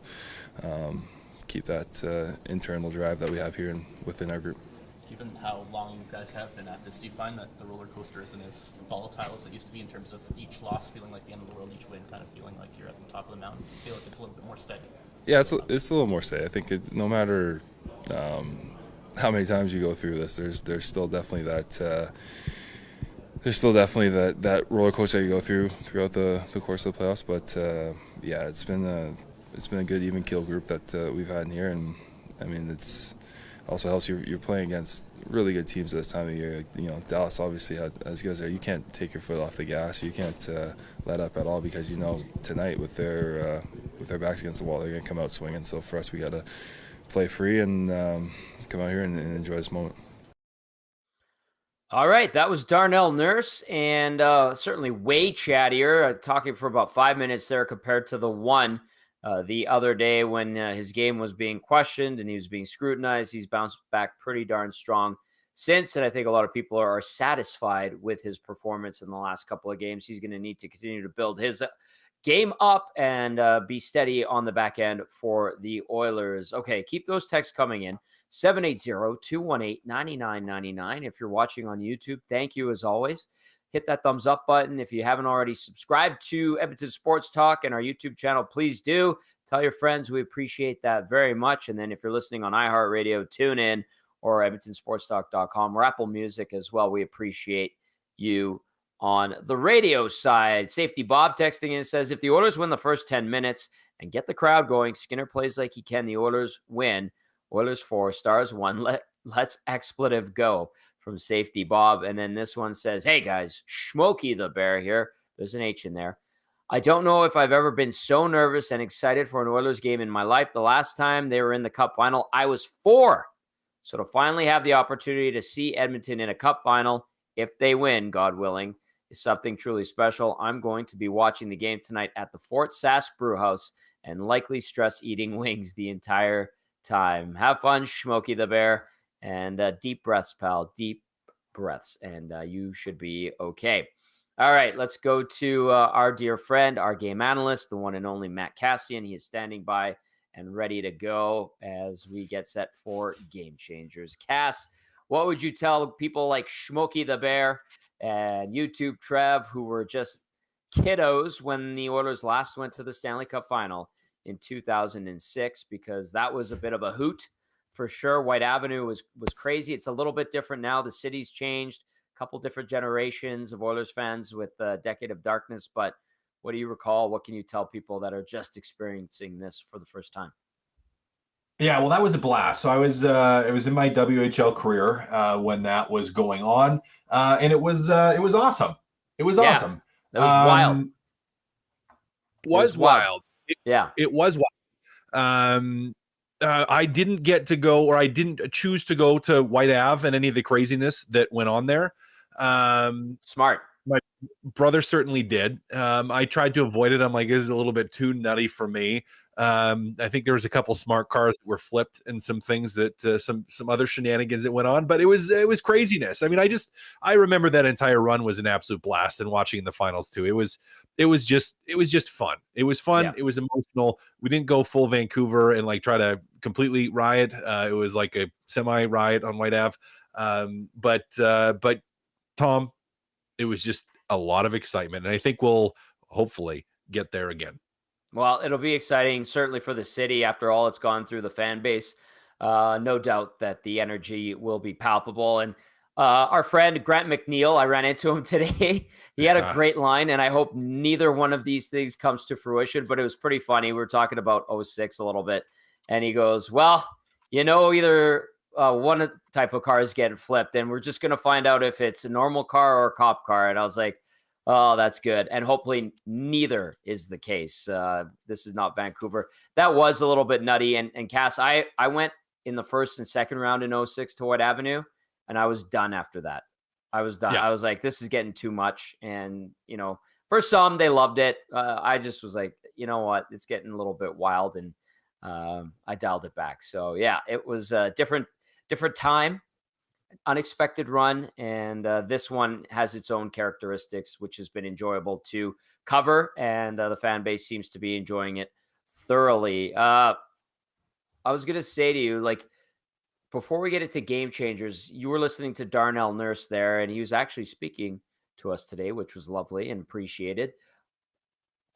keep that internal drive that we have here within our group. Given how long you guys have been at this, do you find that the roller coaster isn't as volatile as it used to be in terms of each loss feeling like the end of the world, each win kind of feeling like you're at the top of the mountain? Do you feel like it's a little bit more steady? Yeah, it's a little more steady. I think no matter how many times you go through this, there's still definitely that that roller coaster you go throughout the course of the playoffs. But yeah, it's been a good even keel group that we've had in here, and I mean it's also helps you're playing against really good teams at this time of year. You know, Dallas obviously had as good as there. You can't take your foot off the gas. You can't let up at all, because you know tonight with their backs against the wall, they're going to come out swinging. So for us, we got to play free and come out here and enjoy this moment. All right, that was Darnell Nurse, and certainly way chattier, talking for about 5 minutes there compared to the one the other day when his game was being questioned and he was being scrutinized. He's bounced back pretty darn strong since, and I think a lot of people are satisfied with his performance in the last couple of games. He's going to need to continue to build his game up and be steady on the back end for the Oilers. Okay, keep those texts coming in. 780-218-9999. If you're watching on YouTube, thank you as always. Hit that thumbs up button. If you haven't already subscribed to Edmonton Sports Talk and our YouTube channel, please do. Tell your friends. We appreciate that very much. And then if you're listening on iHeartRadio, tune in, or EdmontonSportsTalk.com, or Apple Music as well. We appreciate you on the radio side. Safety Bob texting in says, if the Oilers win the first 10 minutes and get the crowd going, Skinner plays like he can, the Oilers win. Oilers 4, Stars 1. Let's expletive go, from Safety Bob. And then this one says, hey guys, Smokey the Bear here. There's an H in there. I don't know if I've ever been so nervous and excited for an Oilers game in my life. The last time they were in the Cup final, I was 4. So to finally have the opportunity to see Edmonton in a Cup final, if they win, God willing, is something truly special. I'm going to be watching the game tonight at the Fort Sask Brewhouse and likely stress eating wings the entire time. Have fun, Smokey the Bear. And deep breaths, pal. Deep breaths. And you should be okay. All right, let's go to our dear friend, our game analyst, the one and only Matt Kassian. He is standing by and ready to go as we get set for Game Changers. Cass, what would you tell people like Smokey the Bear and YouTube Trev, who were just kiddos when the Oilers last went to the Stanley Cup Final in 2006? Because that was a bit of a hoot. For sure, White Avenue was crazy. It's a little bit different now. The city's changed. A couple different generations of Oilers fans with a decade of darkness. But what do you recall? What can you tell people that are just experiencing this for the first time? Yeah, well, that was a blast. So I was it was in my WHL career when that was going on, and it was awesome. It was awesome. That was wild. Was wild. It was wild. I didn't get to go, or I didn't choose to go to White Ave and any of the craziness that went on there. Smart. My brother certainly did. I tried to avoid it. I'm like, this is a little bit too nutty for me. I think there was a couple smart cars that were flipped and some things that some other shenanigans that went on, but it was craziness. I mean, I remember that entire run was an absolute blast, and watching the finals too. It was just fun. It was fun. Yeah. It was emotional. We didn't go full Vancouver and like try to completely riot. It was like a semi riot on White Ave. But Tom, it was just a lot of excitement, and I think we'll hopefully get there again. Well, it'll be exciting, certainly for the city after all it's gone through, the fan base. No doubt that the energy will be palpable. And our friend Grant McNeil, I ran into him today. He had a great line, and I hope neither one of these things comes to fruition, but it was pretty funny. We were talking about 06 a little bit, and he goes, well, either one type of car is getting flipped, and we're just going to find out if it's a normal car or a cop car. And I was like, oh, that's good. And hopefully neither is the case. This is not Vancouver. That was a little bit nutty. And Cass, I went in the first and second round in 06 to White Avenue, and I was done after that. I was done. Yeah. I was like, this is getting too much. And, for some, they loved it. I just was like, you know what? It's getting a little bit wild. And I dialed it back. So, yeah, it was a different time, unexpected run. And this one has its own characteristics, which has been enjoyable to cover. And the fan base seems to be enjoying it thoroughly. I was going to say to you, like, before we get into game changers, you were listening to Darnell Nurse there, and he was actually speaking to us today, which was lovely and appreciated.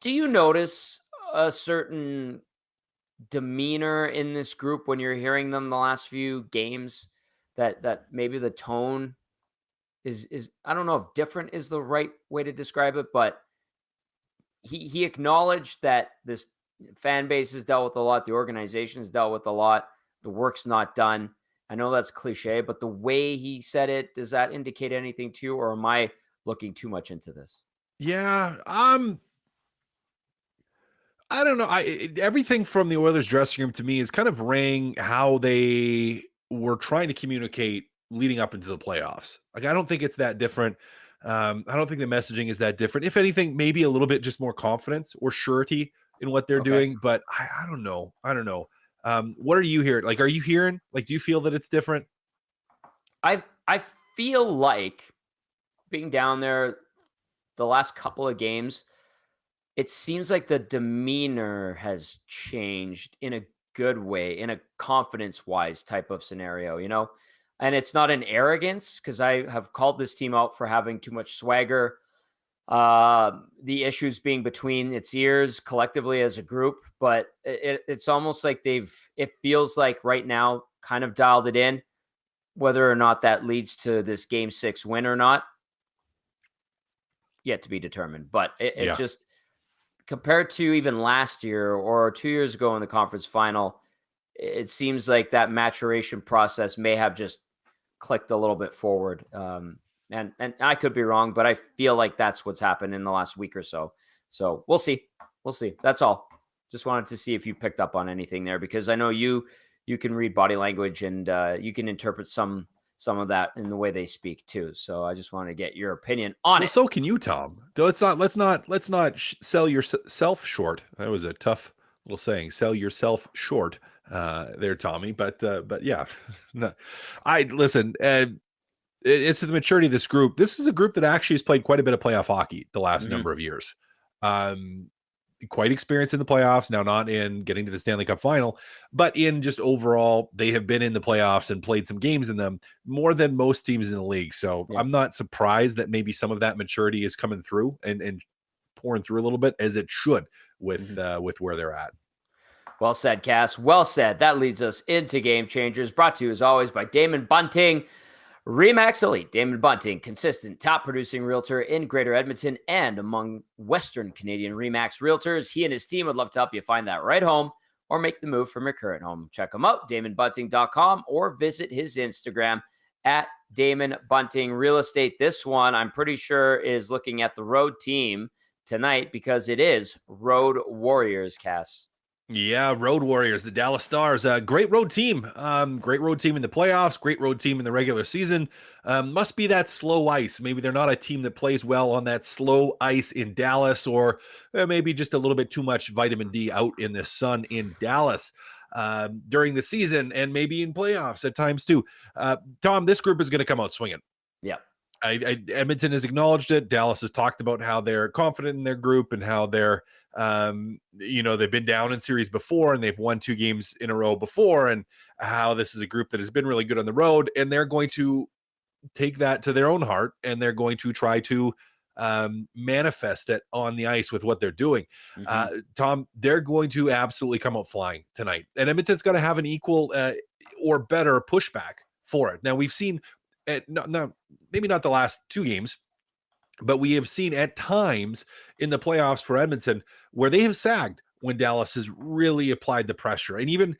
Do you notice a certain demeanor in this group when you're hearing them the last few games, that maybe the tone is I don't know if different is the right way to describe it, but he acknowledged that this fan base has dealt with a lot, the organization has dealt with a lot, the work's not done. I know that's cliche, but the way he said it, does that indicate anything to you, or am I looking too much into this? Yeah. I don't know. Everything from the Oilers dressing room to me is kind of rang how they were trying to communicate leading up into the playoffs. Like, I don't think it's that different. I don't think the messaging is that different. If anything, maybe a little bit just more confidence or surety in what they're doing. But I don't know. What are you hearing? Like, are you hearing? Like, do you feel that it's different? I feel like being down there the last couple of games, it seems like the demeanor has changed in a good way, in a confidence-wise type of scenario, And it's not an arrogance, because I have called this team out for having too much swagger. The issues being between its ears collectively as a group, but it's almost like it feels like right now kind of dialed it in. Whether or not that leads to this Game 6 win or not, yet to be determined. But it just, compared to even last year or 2 years ago in the conference final, it seems like that maturation process may have just clicked a little bit forward. And I could be wrong, but I feel like that's what's happened in the last week or so. So we'll see. That's all. Just wanted to see if you picked up on anything there, because I know you can read body language, and you can interpret some of that in the way they speak too. So I just wanted to get your opinion on it. So can you, Tom? Though let's not sell yourself short. That was a tough little saying. Sell yourself short, there, Tommy. But yeah, no. Listen. It's the maturity of this group. This is a group that actually has played quite a bit of playoff hockey the last number of years. Quite experienced in the playoffs, now not in getting to the Stanley Cup final, but in just overall, they have been in the playoffs and played some games in them more than most teams in the league. So I'm not surprised that maybe some of that maturity is coming through and pouring through a little bit, as it should with where they're at. Well said, Cass. Well said. That leads us into Game Changers, brought to you as always by Damon Bunting. RE/MAX Elite. Damon Bunting, consistent top producing realtor in Greater Edmonton and among Western Canadian RE/MAX realtors. He and his team would love to help you find that right home or make the move from your current home. Check him out, DamonBunting.com, or visit his Instagram at Damon Bunting Real Estate. This one, I'm pretty sure, is looking at the road team tonight, because it is Road Warriors, Cass. Yeah, Road Warriors, the Dallas Stars, great road team. Great road team in the playoffs, great road team in the regular season. Must be that slow ice. Maybe they're not a team that plays well on that slow ice in Dallas, or maybe just a little bit too much vitamin D out in the sun in Dallas during the season, and maybe in playoffs at times too. Tom, this group is going to come out swinging. Yeah. Edmonton has acknowledged it. Dallas has talked about how they're confident in their group and how they're, they've been down in series before and they've won 2 games in a row before, and how this is a group that has been really good on the road, and they're going to take that to their own heart, and they're going to try to manifest it on the ice with what they're doing. Tom, they're going to absolutely come out flying tonight, and Edmonton's got to have an equal or better pushback for it. Now, we've seen maybe not the last 2 games, but we have seen at times in the playoffs for Edmonton where they have sagged, when Dallas has really applied the pressure. And even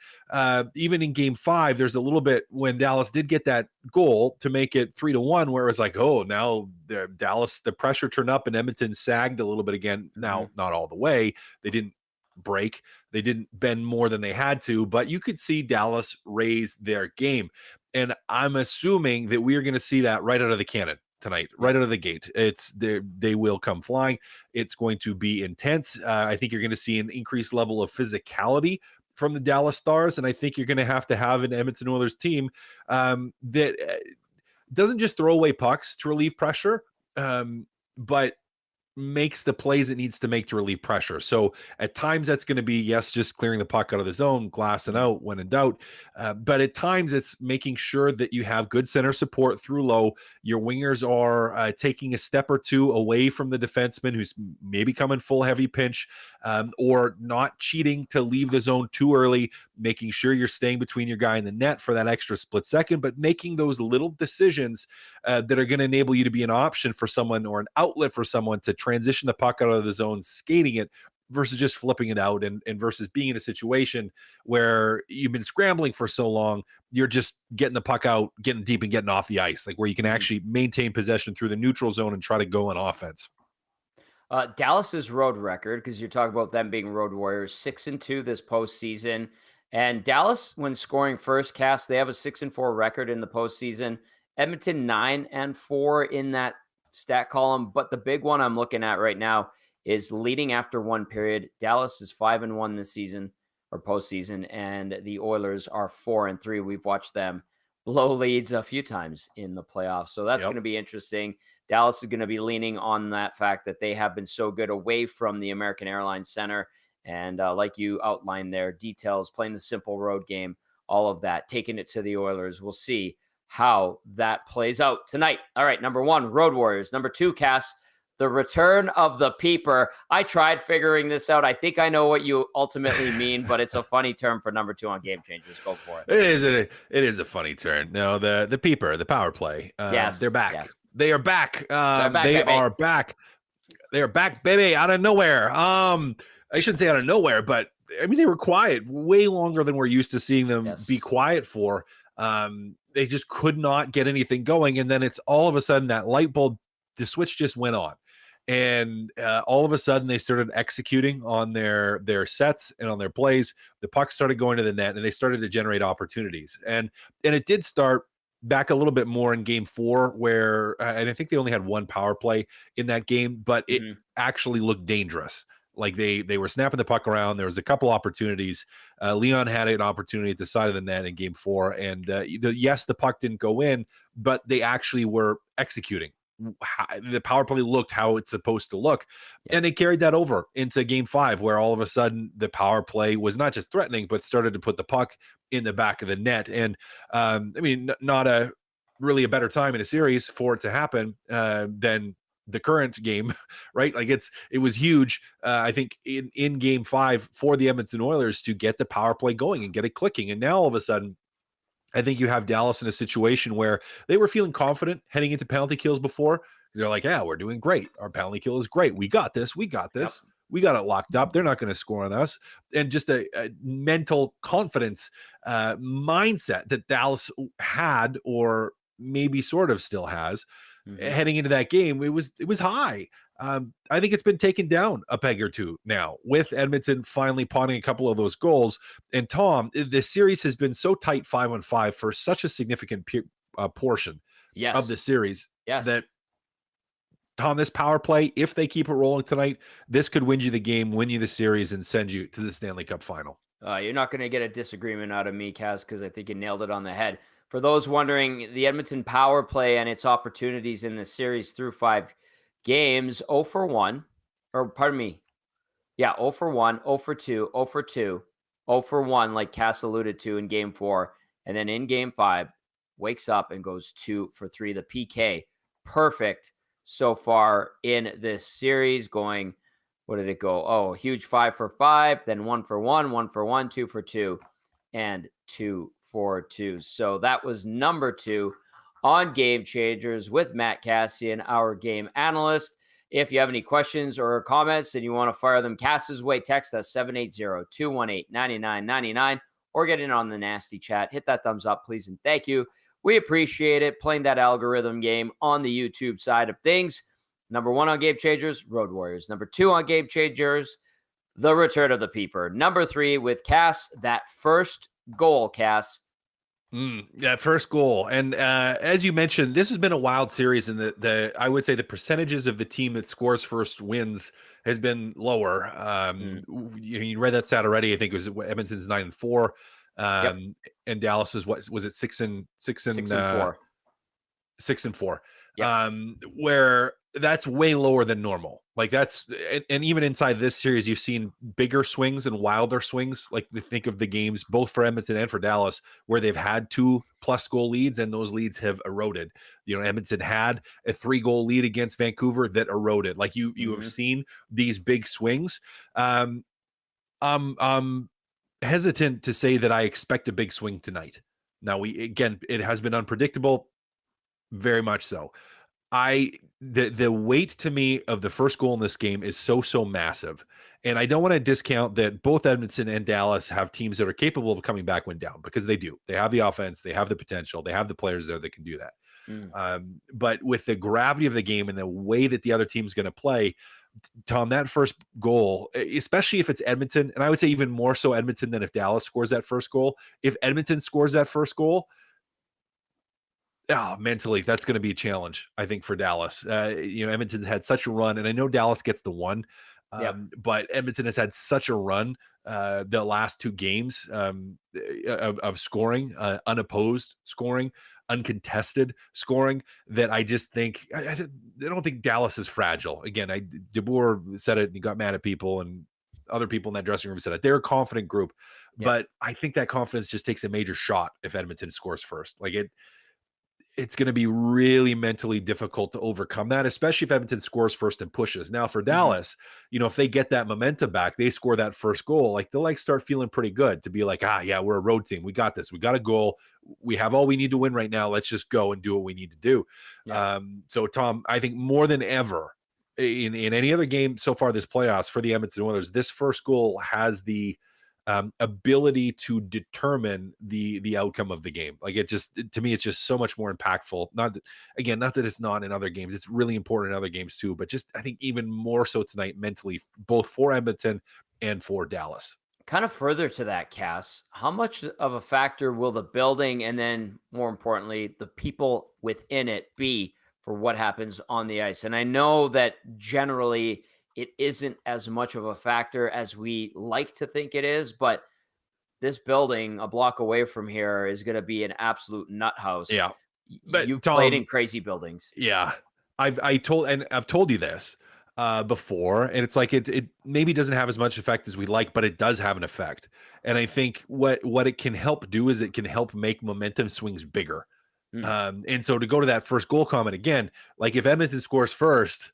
in game 5, there's a little bit when Dallas did get that goal to make it 3-1, where it was like, oh, now the pressure turned up and Edmonton sagged a little bit again. Now, not all the way. They didn't break. They didn't bend more than they had to, but you could see Dallas raise their game. And I'm assuming that we are going to see that right out of the cannon tonight, right out of the gate. They will come flying. It's going to be intense. I think you're going to see an increased level of physicality from the Dallas Stars, and I think you're going to have an Edmonton Oilers team that doesn't just throw away pucks to relieve pressure, but makes the plays it needs to make to relieve pressure. So at times that's going to be, yes, just clearing the puck out of the zone, glassing out when in doubt. But at times it's making sure that you have good center support through low. Your wingers are taking a step or two away from the defenseman who's maybe coming full heavy pinch, or not cheating to leave the zone too early, making sure you're staying between your guy and the net for that extra split second, but making those little decisions that are going to enable you to be an option for someone or an outlet for someone to transition the puck out of the zone, skating it, versus just flipping it out, and versus being in a situation where you've been scrambling for so long, you're just getting the puck out, getting deep and getting off the ice, like where you can actually maintain possession through the neutral zone and try to go on offense. Dallas's road record, because you're talking about them being road warriors, 6-2 this postseason. And Dallas, when scoring first, cast, they have a 6-4 record in the postseason. Edmonton 9-4 in that stat column. But the big one I'm looking at right now is leading after one period. Dallas is 5-1 this season or postseason, and the Oilers are 4-3. We've watched them blow leads a few times in the playoffs. So that's going to be interesting. Dallas is going to be leaning on that fact that they have been so good away from the American Airlines Center. And like you outlined there, details, playing the simple road game, all of that, taking it to the Oilers. We'll see how that plays out tonight. All right, number 1, Road Warriors. Number 2, Cass, the return of the peeper. I tried figuring this out. I think I know what you ultimately mean, but it's a funny term for number 2 on Game Changers. Go for it. It is a funny turn. No, the peeper, the power play. Yes, they're back. yes. They are back. They're back, they baby. are back. They are back, baby, out of nowhere. I shouldn't say out of nowhere, but I mean, they were quiet way longer than we're used to seeing them be quiet for. They just could not get anything going. And then it's all of a sudden that light bulb, the switch just went on. And all of a sudden they started executing on their sets and on their plays. The puck started going to the net and they started to generate opportunities. And it did start back a little bit more in game 4 where, and I think they only had one power play in that game, but it actually looked dangerous. Like they were snapping the puck around. There was a couple opportunities. Leon had an opportunity at the side of the net in game 4. And yes, the puck didn't go in, but they actually were executing. The power play looked how it's supposed to look. And they carried that over into game 5, where all of a sudden the power play was not just threatening, but started to put the puck in the back of the net. And I mean, not a really a better time in a series for it to happen than the current game, right? Like it was huge. I think in game 5 for the Edmonton Oilers to get the power play going and get it clicking. And now all of a sudden, I think you have Dallas in a situation where they were feeling confident heading into penalty kills before, because they're like, yeah, we're doing great. Our penalty kill is great. We got this. We got this. Yep. We got it locked up. They're not going to score on us. And just a mental confidence mindset that Dallas had, or maybe sort of still has, heading into that game. It was high. I think it's been taken down a peg or two now, with Edmonton finally potting a couple of those goals. And Tom, this series has been so tight, 5-on-5 for such a significant portion of the series that, Tom, this power play, if they keep it rolling tonight, this could win you the game, win you the series, and send you to the Stanley Cup final. You're not going to get a disagreement out of me, Kaz, because I think you nailed it on the head. For those wondering, the Edmonton power play and its opportunities in the series through 5 games, 0 for 1, or pardon me. Yeah, 0 for 1, 0 for 2, 0 for 2, 0 for 1, like Cass alluded to in game 4. And then in game 5, wakes up and goes 2 for 3. The PK, perfect so far in this series, going, what did it go? Oh, huge 5 for 5, then 1 for 1, 1 for 1, 2 for 2, and 2 for 2. So that was number 2 on Game Changers with Matt Kassian, our game analyst. If you have any questions or comments and you want to fire them Cass's way, text us 780-218-9999 or get in on the nasty chat. Hit that thumbs up, please, and thank you. We appreciate it. Playing that algorithm game on the YouTube side of things. Number 1 on Game Changers, Road Warriors. Number 2 on Game Changers, The Return of the Peeper. Number 3 with Cass, that first goal, Cass. That first goal. And as you mentioned, this has been a wild series, and I would say the percentages of the team that scores first wins has been lower. You read that stat already. I think it was Edmonton's 9-4. And Dallas is was it 6-4? 6-4. Yep. Where that's way lower than normal. Like that's, and even inside this series, you've seen bigger swings and wilder swings. Like think of the games both for Edmonton and for Dallas where they've had 2+ goal leads and those leads have eroded. Edmonton had a 3-goal lead against Vancouver that eroded. Like you have seen these big swings. I'm hesitant to say that I expect a big swing tonight. Now it has been unpredictable, very much so. The weight to me of the first goal in this game is so massive. And I don't want to discount that both Edmonton and Dallas have teams that are capable of coming back when down, because they do. They have the offense, they have the potential, they have the players there that can do that. But with the gravity of the game and the way that the other team's going to play, Tom, that first goal, especially if it's Edmonton, and I would say even more so Edmonton than if Dallas scores that first goal. If Edmonton scores that first goal, mentally, that's going to be a challenge, I think, for Dallas. Edmonton's had such a run, and I know Dallas gets the one, but Edmonton has had such a run the last 2 games of scoring, unopposed scoring, uncontested scoring, that I just think I don't think Dallas is fragile. Again, DeBoer said it and he got mad at people, and other people in that dressing room said it. They're a confident group, but I think that confidence just takes a major shot if Edmonton scores first. Like it's going to be really mentally difficult to overcome that, especially if Edmonton scores first and pushes. Now for Dallas, if they get that momentum back, they score that first goal, like they'll start feeling pretty good to be like, we're a road team. We got this. We got a goal. We have all we need to win right now. Let's just go and do what we need to do. So Tom, I think more than ever in any other game so far this playoffs for the Edmonton Oilers, this first goal has the ability to determine the outcome of the game. Like to me, it's just so much more impactful. Not that it's not in other games. It's really important in other games too, but just, I think even more so tonight mentally, both for Edmonton and for Dallas. Kind of further to that, Cass, how much of a factor will the building and then more importantly, the people within it be for what happens on the ice? And I know that generally it isn't as much of a factor as we like to think it is, but this building a block away from here is going to be an absolute nut house. Yeah. But you've Tom, played in crazy buildings. Yeah. I've told you this before, and it's like, it maybe doesn't have as much effect as we like, but it does have an effect. And I think what it can help do is it can help make momentum swings bigger. And so to go to that first goal comment again, like if Edmonton scores first,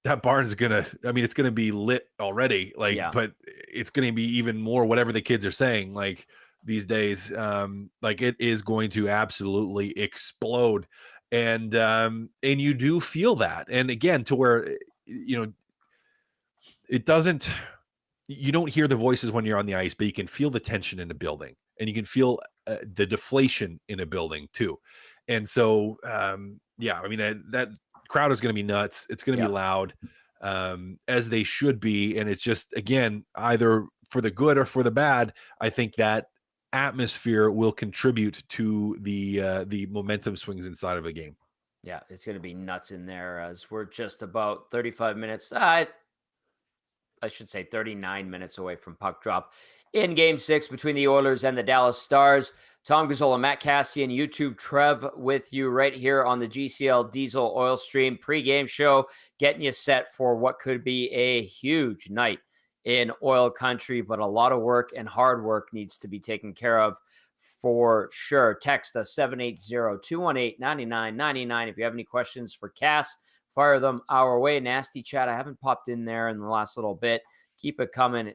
that barn's it's going to be lit already. But it's going to be even more, whatever the kids are saying, like these days, like it is going to absolutely explode. And you do feel that. And again, to where, it doesn't, you don't hear the voices when you're on the ice, but you can feel the tension in the building, and you can feel the deflation in a building too. And so, that crowd is going to be nuts. It's going to be loud, as they should be. And it's just, again, either for the good or for the bad, I think that atmosphere will contribute to the momentum swings inside of a game. Yeah, it's going to be nuts in there, as we're just about 35 minutes. I should say 39 minutes away from puck drop in Game 6 between the Oilers and the Dallas Stars. Tom Gazzola, Matt Kassian, YouTube Trev with you right here on the GCL Diesel Oil Stream pregame show, getting you set for what could be a huge night in oil country, but a lot of work and hard work needs to be taken care of for sure. Text us 780-218-9999 if you have any questions for Cass. Fire them our way. Nasty chat, I haven't popped in there in the last little bit. Keep it coming.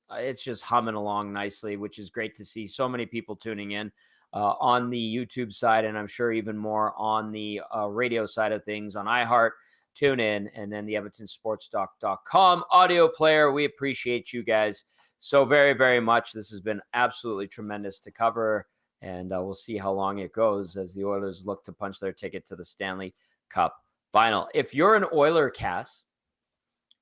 It's just humming along nicely, which is great to see. So many people tuning in on the YouTube side, and I'm sure even more on the radio side of things on iHeart, tune in, and then the EdmontonSportsDoc.com audio player. We appreciate you guys so very, very much. This has been absolutely tremendous to cover, and we'll see how long it goes as the Oilers look to punch their ticket to the Stanley Cup Final. If you're an Oiler, Cass,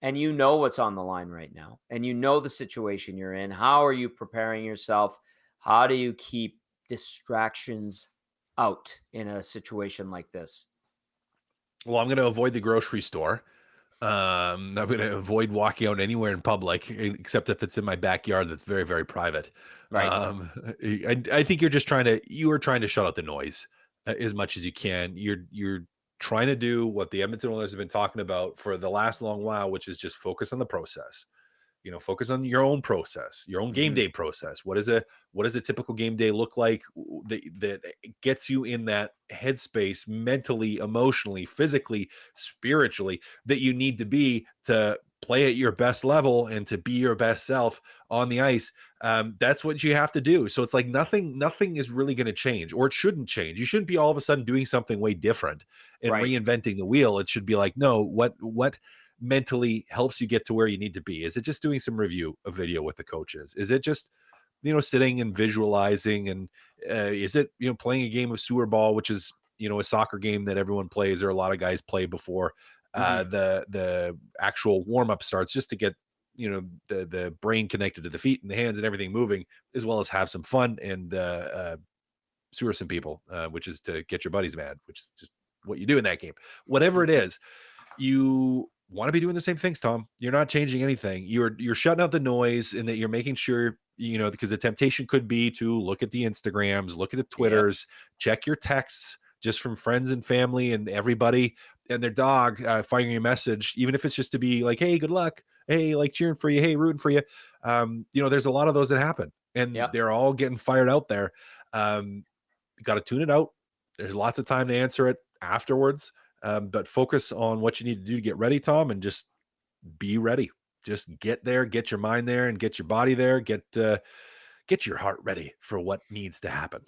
and you know what's on the line right now, and you know the situation you're in, how are you preparing yourself? How do you keep distractions out in a situation like this? Well, I'm going to avoid the grocery store. I'm going to avoid walking out anywhere in public, except if it's in my backyard that's very, very private. Right. I think you are trying to shut out the noise as much as you can. You're trying to do what the Edmonton Oilers have been talking about for the last long while, which is just focus on the process. Focus on your own process, your own game day process. What does a typical game day look like that gets you in that headspace mentally, emotionally, physically, spiritually that you need to be to play at your best level and to be your best self on the ice. That's what you have to do. So it's like nothing is really going to change, or it shouldn't change. You shouldn't be all of a sudden doing something way different and reinventing the wheel. It should be like, no, what mentally helps you get to where you need to be? Is it just doing some review of video with the coaches? Is it just sitting and visualizing? And is it playing a game of sewer ball, which is a soccer game that everyone plays, or a lot of guys play before the actual warm-up starts, just to get the brain connected to the feet and the hands and everything moving, as well as have some fun and sewer some people, which is to get your buddies mad, which is just what you do in that game. Whatever it is, you want to be doing the same things, Tom. You're not changing anything. You're shutting out the noise, and that you're making sure, because the temptation could be to look at the Instagrams, look at the Twitters, check your texts just from friends and family and everybody and their dog firing you a message, even if it's just to be like, hey, good luck. Hey, like cheering for you. Hey, rooting for you. There's a lot of those that happen, and they're all getting fired out there. You got to tune it out. There's lots of time to answer it afterwards. But focus on what you need to do to get ready, Tom, and just be ready. Just get there, get your mind there, and get your body there. Get your heart ready for what needs to happen.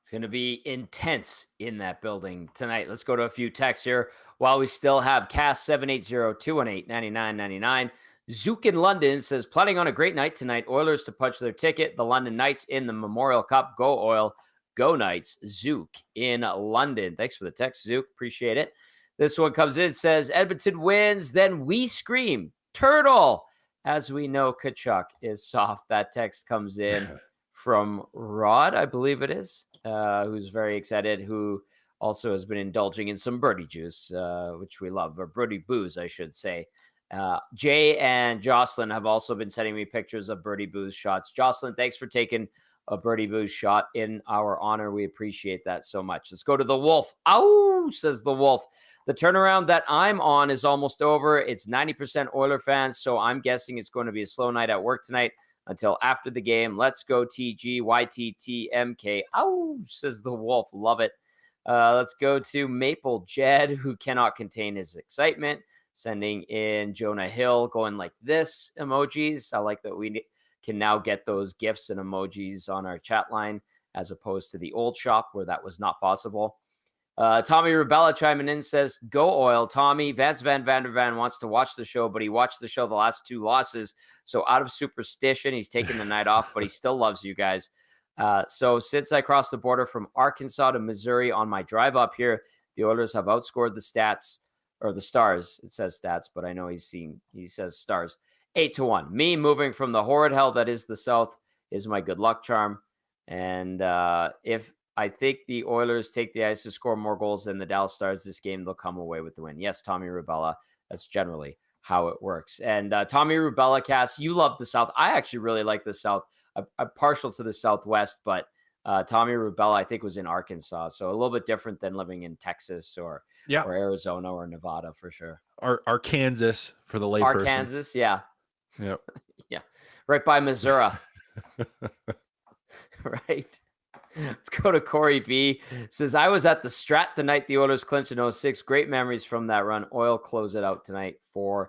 It's going to be intense in that building tonight. Let's go to a few texts here while we still have Cass 780-218-9999. Zook in London says, planning on a great night tonight. Oilers to punch their ticket. The London Knights in the Memorial Cup. Go Oil. Go Knights. Zook in London. Thanks for the text, Zook. Appreciate it. This one comes in, says, Edmonton wins, then we scream, turtle. As we know, Kachuk is soft. That text comes in from Rod, I believe it is, who's very excited, who also has been indulging in some birdie juice, which we love, or birdie booze, I should say. Jay and Jocelyn have also been sending me pictures of birdie booze shots. Jocelyn, thanks for taking a birdie booze shot in our honor. We appreciate that so much. Let's go to the Wolf. Ow, says the Wolf. The turnaround that I'm on is almost over. It's 90% Oiler fans, so I'm guessing it's going to be a slow night at work tonight until after the game. Let's go TG, YTTMK. Ow, says the Wolf. Love it. Let's go to Maple Jed, who cannot contain his excitement, sending in Jonah Hill going like this emojis. I like that we can now get those GIFs and emojis on our chat line as opposed to the old shop where that was not possible. Tommy Rubella chiming in says, go Oil. Tommy, Vance Van Vandervan wants to watch the show, but he watched the show the last 2 losses. So out of superstition, he's taking the night off, but he still loves you guys. So since I crossed the border from Arkansas to Missouri on my drive up here, the Oilers have outscored the stats, or the Stars. It says stats, but I know he says Stars. 8-1. Me moving from the horrid hell that is the South is my good luck charm. And if I think the Oilers take the ice to score more goals than the Dallas Stars this game, they'll come away with the win. Yes, Tommy Rubella. That's generally how it works. And Tommy Rubella, Cass, you love the South. I actually really like the South. I'm partial to the Southwest, but Tommy Rubella, I think, was in Arkansas. So a little bit different than living in Texas or Arizona or Nevada for sure. Arkansas for the layperson. Arkansas, yeah. Yep. Yeah. Right by Missouri. Right. Let's go to Corey B. Says, I was at the Strat the night the Oilers clinched in 06. Great memories from that run. Oil close it out tonight 4-2.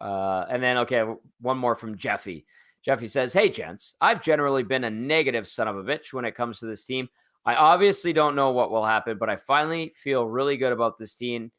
And then, okay, one more from Jeffy. Jeffy says, hey, gents, I've generally been a negative son of a bitch when it comes to this team. I obviously don't know what will happen, but I finally feel really good about this team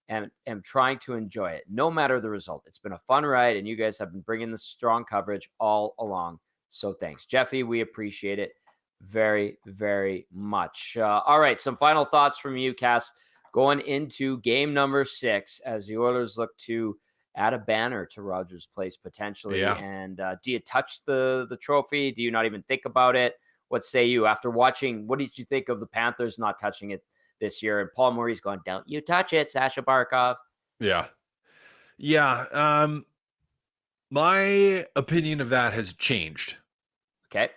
and am trying to enjoy it, no matter the result. It's been a fun ride, and you guys have been bringing the strong coverage all along. So thanks, Jeffy. We appreciate it very, very much. All right, some final thoughts from you, Cass, going into game number 6 as the Oilers look to add a banner to Rogers Place potentially. Yeah. And do you touch the trophy? Do you not even think about it? What say you after watching? What did you think of the Panthers not touching it this year? And Paul Maurice going, "Don't you touch it, Sasha Barkov." Yeah. Yeah. My opinion of that has changed Okay.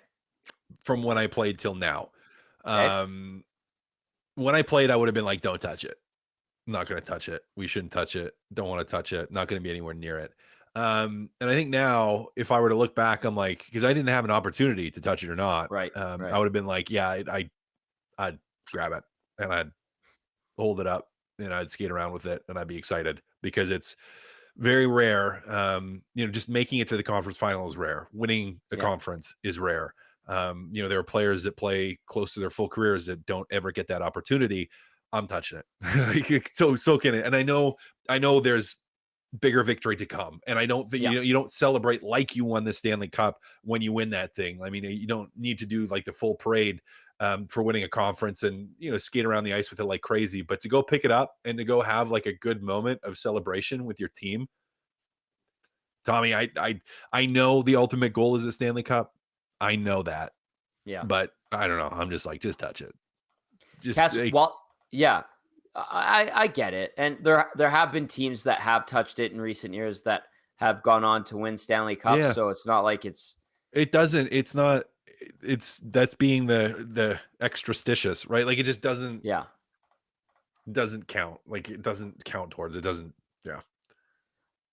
from when I played till now. Okay. When I played, I would have been like, don't touch it. I'm not going to touch it. We shouldn't touch it. Don't want to touch it. Not going to be anywhere near it. And I think now, if I were to look back, I'm like, because I didn't have an opportunity to touch it or not. Right. I would have been like, yeah, I'd grab it and I'd hold it up and I'd skate around with it and I'd be excited because it's very rare. Just making it to the conference final is rare. Winning a conference is rare. There are players that play close to their full careers that don't ever get that opportunity. I'm touching it. so can it. And I know there's bigger victory to come. And I don't think, you don't celebrate like you won the Stanley Cup when you win that thing. I mean, you don't need to do like the full parade for winning a conference and, skate around the ice with it like crazy, but to go pick it up and to go have like a good moment of celebration with your team. Tommy, I know the ultimate goal is a Stanley Cup. I know that. Yeah. But I don't know. I'm just like, just touch it. Cass, I get it. And there have been teams that have touched it in recent years that have gone on to win Stanley Cups. Yeah. So it's not like that's being the extrastitious, right? Like it just doesn't count. Like it doesn't count towards, it doesn't. Yeah.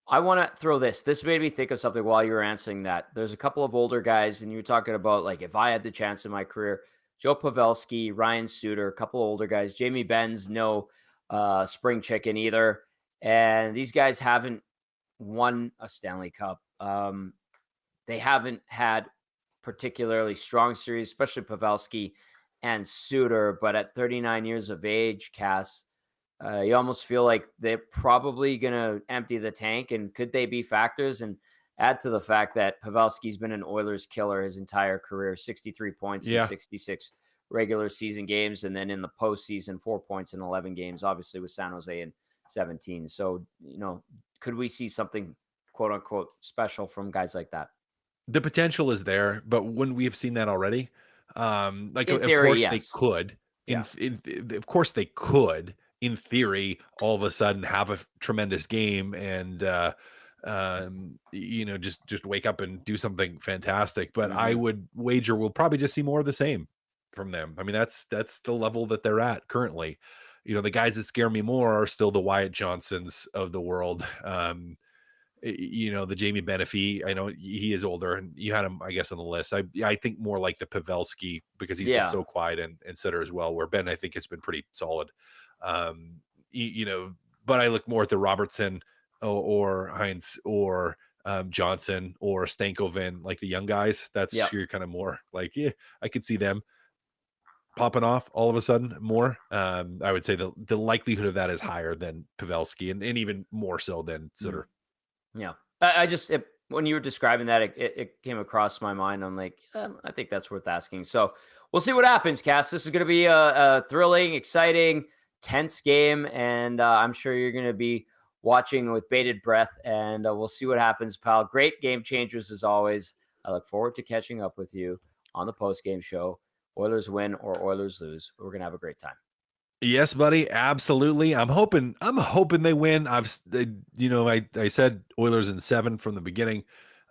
I want to throw this. This made me think of something while you were answering that. There's a couple of older guys, and you were talking about, like, if I had the chance in my career, Joe Pavelski, Ryan Suter, a couple of older guys. Jamie Benz, no spring chicken either. And these guys haven't won a Stanley Cup. They haven't had particularly strong series, especially Pavelski and Suter. But at 39 years of age, Cass, you almost feel like they're probably going to empty the tank. And could they be factors? And add to the fact that Pavelski's been an Oilers killer his entire career, 63 points in 66 regular season games. And then in the postseason, 4 points in 11 games, obviously with San Jose in 17. So, could we see something quote unquote special from guys like that? The potential is there, but wouldn't we have seen that already? Like, in of theory, course yes. they could. Of course they could. In theory, all of a sudden have a tremendous game and just wake up and do something fantastic. But I would wager we'll probably just see more of the same from them. I mean, that's the level that they're at currently. The guys that scare me more are still the Wyatt Johnsons of the world. The Jamie Benefee, I know he is older and you had him, I guess, on the list. I think more like the Pavelski because he's been so quiet and Sutter as well, where Ben, I think, has been pretty solid. But I look more at the Robertson or Heinz or Johnson or Stankoven, like the young guys. That's you're kind of more like, I could see them popping off all of a sudden more. I would say the likelihood of that is higher than Pavelski and even more so than Sutter. Yeah. When you were describing that, it came across my mind. I'm like, I think that's worth asking. So we'll see what happens, Cass. This is going to be a thrilling, exciting, tense game. And I'm sure you're going to be watching with bated breath. And we'll see what happens, pal. Great game changers as always. I look forward to catching up with you on the post-game show. Oilers win or Oilers lose. We're going to have a great time. Yes, buddy. Absolutely. I'm hoping they win. I said Oilers in 7 from the beginning.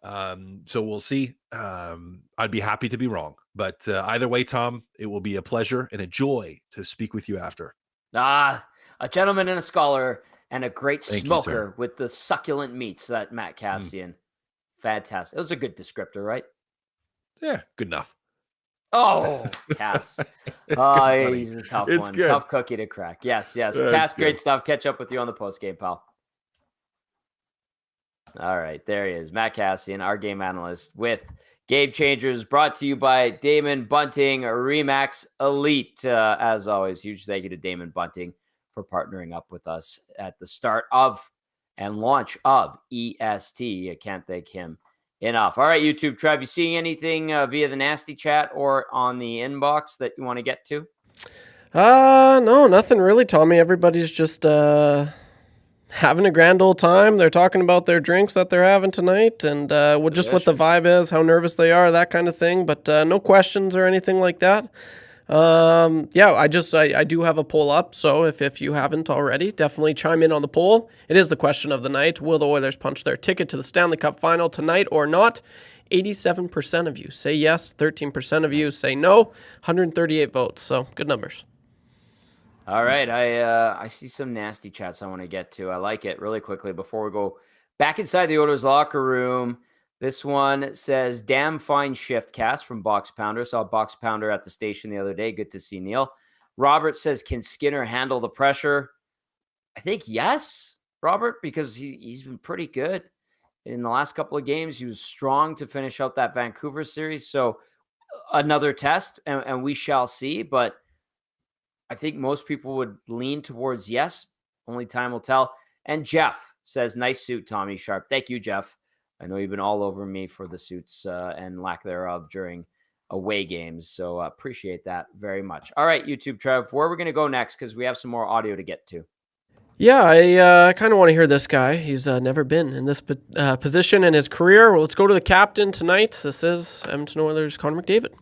So we'll see. I'd be happy to be wrong, but either way, Tom, it will be a pleasure and a joy to speak with you after. A gentleman and a scholar and a great smoker with the succulent meats, that Matt Kassian. Fantastic. It was a good descriptor, right? Yeah. Good enough. Oh, Cass. He's a tough one. Good. Tough cookie to crack. Yes. Cass, great stuff. Catch up with you on the post-game, pal. All right, there he is. Matt Kassian, our game analyst with Game Changers, brought to you by Damon Bunting, Remax Elite. As always, huge thank you to Damon Bunting for partnering up with us at the start of and launch of EST. I can't thank him enough. All right, YouTube, Trev, you seeing anything via the nasty chat or on the inbox that you want to get to? No, nothing really, Tommy. Everybody's just having a grand old time. They're talking about their drinks that they're having tonight and just what the vibe is, how nervous they are, that kind of thing. But no questions or anything like that. I do have a poll up, so if you haven't already, definitely chime in on the poll. It is the question of the night. Will the Oilers punch their ticket to the Stanley Cup Final tonight or not? 87% of you say yes, 13% of you say no, 138 votes, so good numbers. All right, I see some nasty chats I want to get to. I like it. Really quickly before we go back inside the Oilers locker room. This one says, damn fine shift, Cass, from Box Pounder. Saw Box Pounder at the station the other day. Good to see Neil. Robert says, can Skinner handle the pressure? I think yes, Robert, because he's been pretty good in the last couple of games. He was strong to finish out that Vancouver series. So another test, and we shall see. But I think most people would lean towards yes. Only time will tell. And Jeff says, nice suit, Tommy Sharp. Thank you, Jeff. I know you've been all over me for the suits and lack thereof during away games. So appreciate that very much. All right, YouTube, Trev, where are we going to go next? Because we have some more audio to get to. Yeah, I kind of want to hear this guy. He's never been in this position in his career. Well, let's go to the captain tonight. This is Edmonton Oilers' Connor McDavid.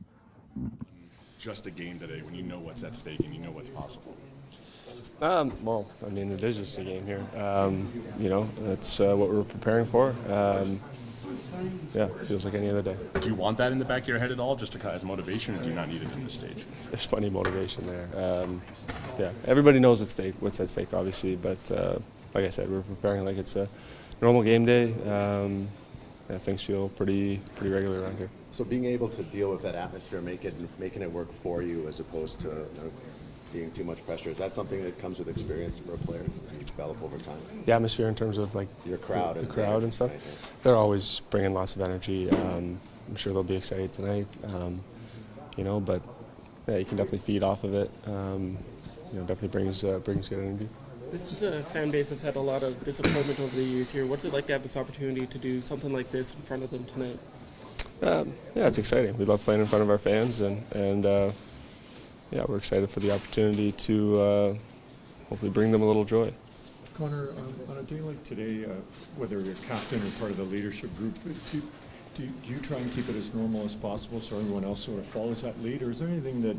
Just a game today when you know what's at stake and you know what's possible. Well, I mean, it is just a game here. That's what we're preparing for. It feels like any other day. Do you want that in the back of your head at all, just as motivation, or do you not need it in this stage? There's plenty of motivation there. Everybody knows what's at stake, obviously, but like I said, we're preparing like it's a normal game day. Things feel pretty regular around here. So being able to deal with that atmosphere, making it work for you as opposed to being too much pressure, is that something that comes with experience for a player you develop over time? The atmosphere in terms of like your crowd, the crowd and stuff, they're always bringing lots of energy. I'm sure they'll be excited tonight, but you can definitely feed off of it. Definitely brings good energy. This is a fan base that's had a lot of disappointment over the years here. What's it like to have this opportunity to do something like this in front of them tonight? It's exciting. We love playing in front of our fans, and we're excited for the opportunity to hopefully bring them a little joy. Connor, on a day like today, whether you're captain or part of the leadership group, do you try and keep it as normal as possible so everyone else sort of follows that lead, or is there anything that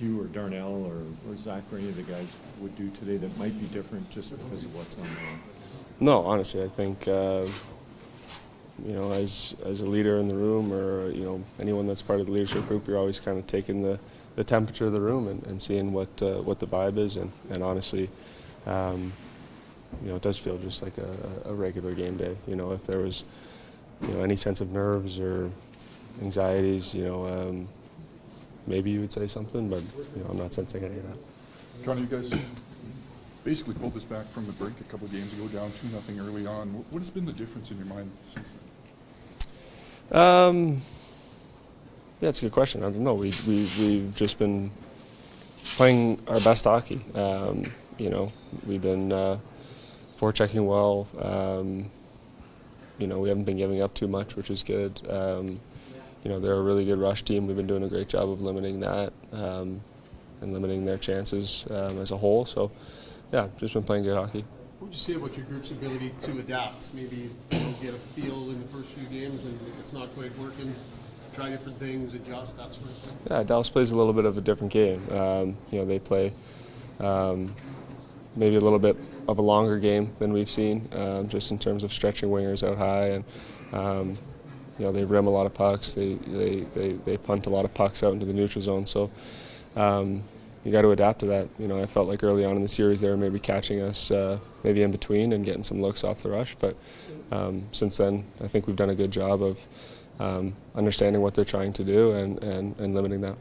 you or Darnell or Zach or any of the guys would do today that might be different just because of what's on there? No, honestly, I think as a leader in the room, or anyone that's part of the leadership group, you're always kind of taking the temperature of the room and seeing what the vibe is, and honestly, it does feel just like a regular game day. If there was any sense of nerves or anxieties, maybe you would say something, but I'm not sensing any of that. Connor, you guys basically pulled this back from the brink a couple of games ago, down 2-0 early on. What has been the difference in your mind since then? That's a good question. I don't know. We've just been playing our best hockey. We've been forechecking well. We haven't been giving up too much, which is good. They're a really good rush team. We've been doing a great job of limiting that and limiting their chances as a whole. So, just been playing good hockey. What would you say about your group's ability to adapt? Maybe get a feel in the first few games, and if it's not quite working, try different things, adjust, that sort of thing? Yeah, Dallas plays a little bit of a different game. They play maybe a little bit of a longer game than we've seen, just in terms of stretching wingers out high, and they rim a lot of pucks. They punt a lot of pucks out into the neutral zone. So you got to adapt to that. I felt like early on in the series they were maybe catching us maybe in between and getting some looks off the rush. But since then, I think we've done a good job of understanding what they're trying to do and limiting that.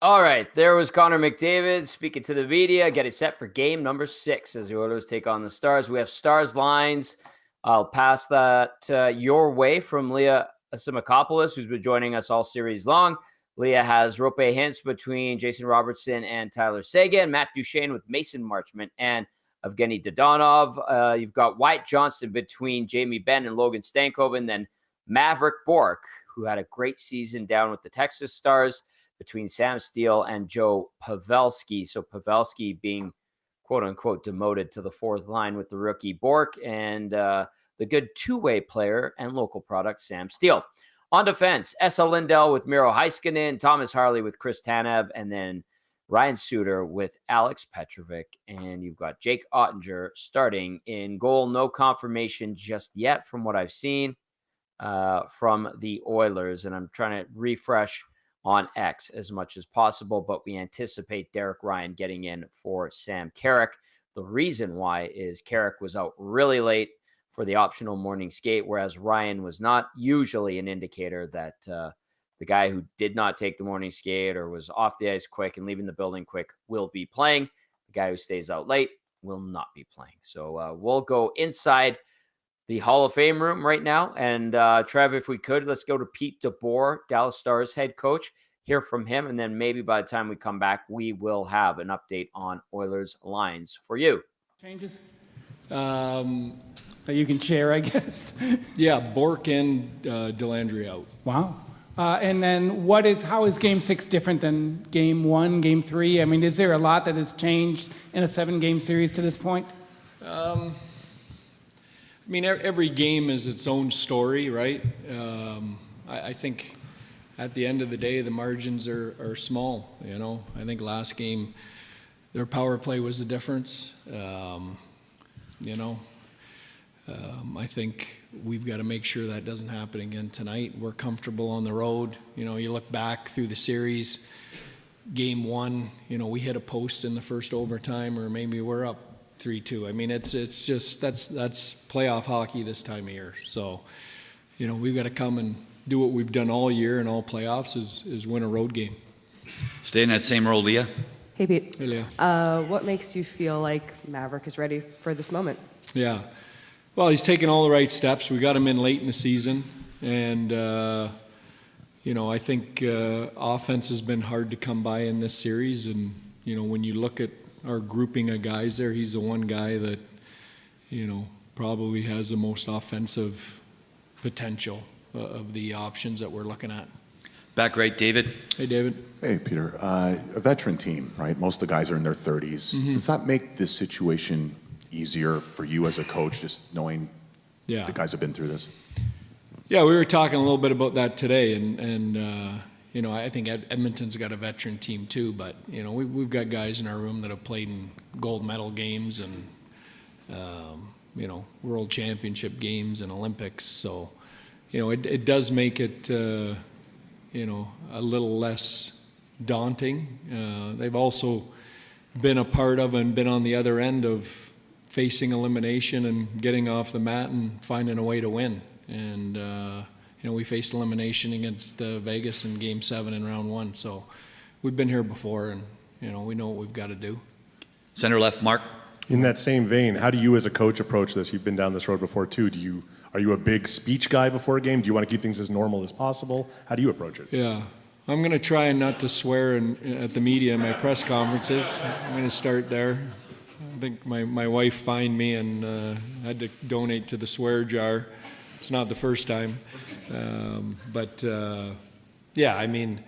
All right, there was Connor McDavid speaking to the media, getting set for game number 6 as the Oilers take on the Stars. We have Stars lines. I'll pass that your way from Leah Assimakopoulos, who's been joining us all series long. Leah has Rope Hintz between Jason Robertson and Tyler Seguin, Matt Duchesne with Mason Marchment and Evgeny Dodonov. You've got Wyatt Johnston between Jamie Benn and Logan Stankoven, then Maverick Bork, who had a great season down with the Texas Stars, between Sam Steele and Joe Pavelski. So Pavelski being quote-unquote demoted to the fourth line with the rookie Bork, and the good two-way player and local product Sam Steele. On defense, Esa Lindell with Miro Heiskanen, Thomas Harley with Chris Tanev, and then Ryan Suter with Alex Petrovic. And you've got Jake Ottinger starting in goal. No confirmation just yet from what I've seen from the Oilers. And I'm trying to refresh on X as much as possible, but we anticipate Derek Ryan getting in for Sam Carrick. The reason why is Carrick was out really late for the optional morning skate, whereas Ryan was not usually an indicator that the guy who did not take the morning skate or was off the ice quick and leaving the building quick will be playing. The guy who stays out late will not be playing. So we'll go inside the Hall of Fame room right now. And Trev, if we could, let's go to Pete DeBoer, Dallas Stars head coach, hear from him. And then maybe by the time we come back, we will have an update on Oilers lines for you. Changes that you can share, I guess. Yeah, Bork and Delandry out. Wow. And then how is Game 6 different than Game 1, Game 3? I mean, is there a lot that has changed in a 7-game series to this point? I mean, every game is its own story, right? I think at the end of the day, the margins are small, you know. I think last game, their power play was the difference. You know, I think we've got to make sure that doesn't happen again tonight. We're comfortable on the road. You know, you look back through the series, Game 1, you know, we hit a post in the first overtime, or maybe we're up 3-2. I mean, it's just that's playoff hockey this time of year. So, you know, we've got to come and do what we've done all year in all playoffs is win a road game. Stay in that same role, Leah. Hey, Pete. Hey, Leah. What makes you feel like Maverick is ready for this moment? Yeah. Well, he's taken all the right steps. We got him in late in the season. And, you know, I think offense has been hard to come by in this series. And, you know, when you look at our grouping of guys there, he's the one guy that, you know, probably has the most offensive potential of the options that we're looking at. Back right, David. Hey, David. Hey, Peter. A veteran team, right? Most of the guys are in their 30s. Mm-hmm. Does that make this situation easier for you as a coach, just knowing the guys have been through this? Yeah, we were talking a little bit about that today, and you know, I think Edmonton's got a veteran team too, but you know, we've got guys in our room that have played in gold medal games and you know, world championship games and Olympics. So, you know, it does make it you know, a little less daunting. They've also been a part of and been on the other end of facing elimination and getting off the mat and finding a way to win. And, you know, we faced elimination against Vegas in Game 7 in Round 1. So we've been here before, and, you know, we know what we've got to do. Center left, Mark. In that same vein, how do you as a coach approach this? You've been down this road before too. Are you a big speech guy before a game? Do you want to keep things as normal as possible? How do you approach it? Yeah. I'm going to try not to swear at the media in my press conferences. I'm going to start there. I think my wife fined me and had to donate to the swear jar. It's not the first time. But yeah, I mean,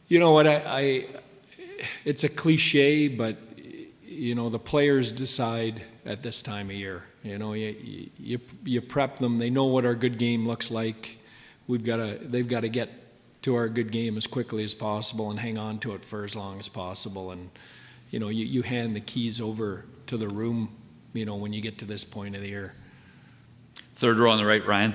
you know what, it's a cliche, but, you know, the players decide at this time of year. You know, you prep them. They know what our good game looks like. They've got to get to our good game as quickly as possible and hang on to it for as long as possible. And, you know, you hand the keys over to the room, you know, when you get to this point of the year. Third row on the right, Ryan.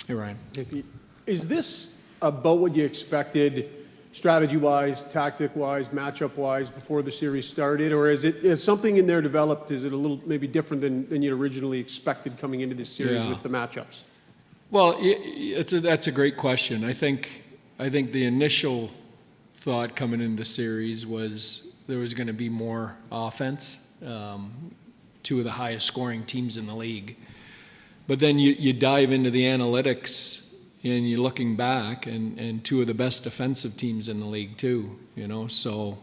Hey, Ryan. Hey, Pete. Is this about what you expected strategy-wise, tactic-wise, matchup-wise before the series started, or has something in there developed? Is it a little maybe different than you originally expected coming into this series with the matchups? Well, that's a great question. I think the initial thought coming into the series was there was going to be more offense, two of the highest scoring teams in the league. But then you dive into the analytics, and you're looking back, and two of the best defensive teams in the league too, so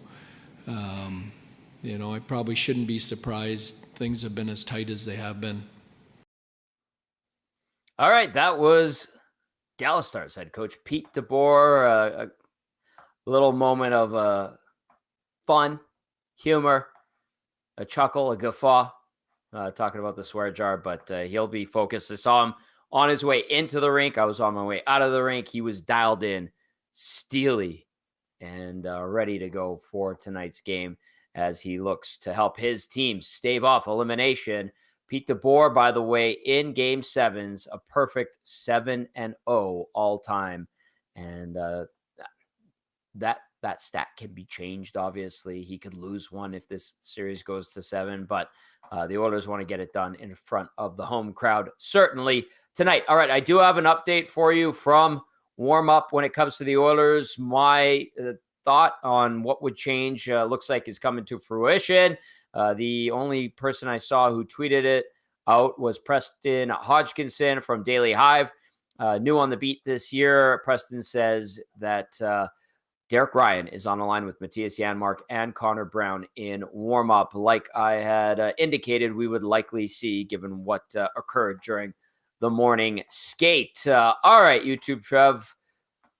I probably shouldn't be surprised things have been as tight as they have been. All right, that was Dallas Stars head coach Pete DeBoer. A little moment of fun, humor, a chuckle, a guffaw, talking about the swear jar, but he'll be focused. I saw him on his way into the rink. I was on my way out of the rink. He was dialed in, steely, and ready to go for tonight's game as he looks to help his team stave off elimination. Pete DeBoer, by the way, in Game 7s, a perfect 7-0 all time. And that stat can be changed, obviously. He could lose one if this series goes to 7, but the Oilers want to get it done in front of the home crowd, certainly tonight. All right, I do have an update for you from warm-up when it comes to the Oilers. My thought on what would change looks like is coming to fruition. The only person I saw who tweeted it out was Preston Hodgkinson from Daily Hive. New on the beat this year, Preston says that Derek Ryan is on the line with Matthias Janmark and Connor Brown in warm-up. Like I had indicated, we would likely see, given what occurred during the morning skate. All right, YouTube Trev,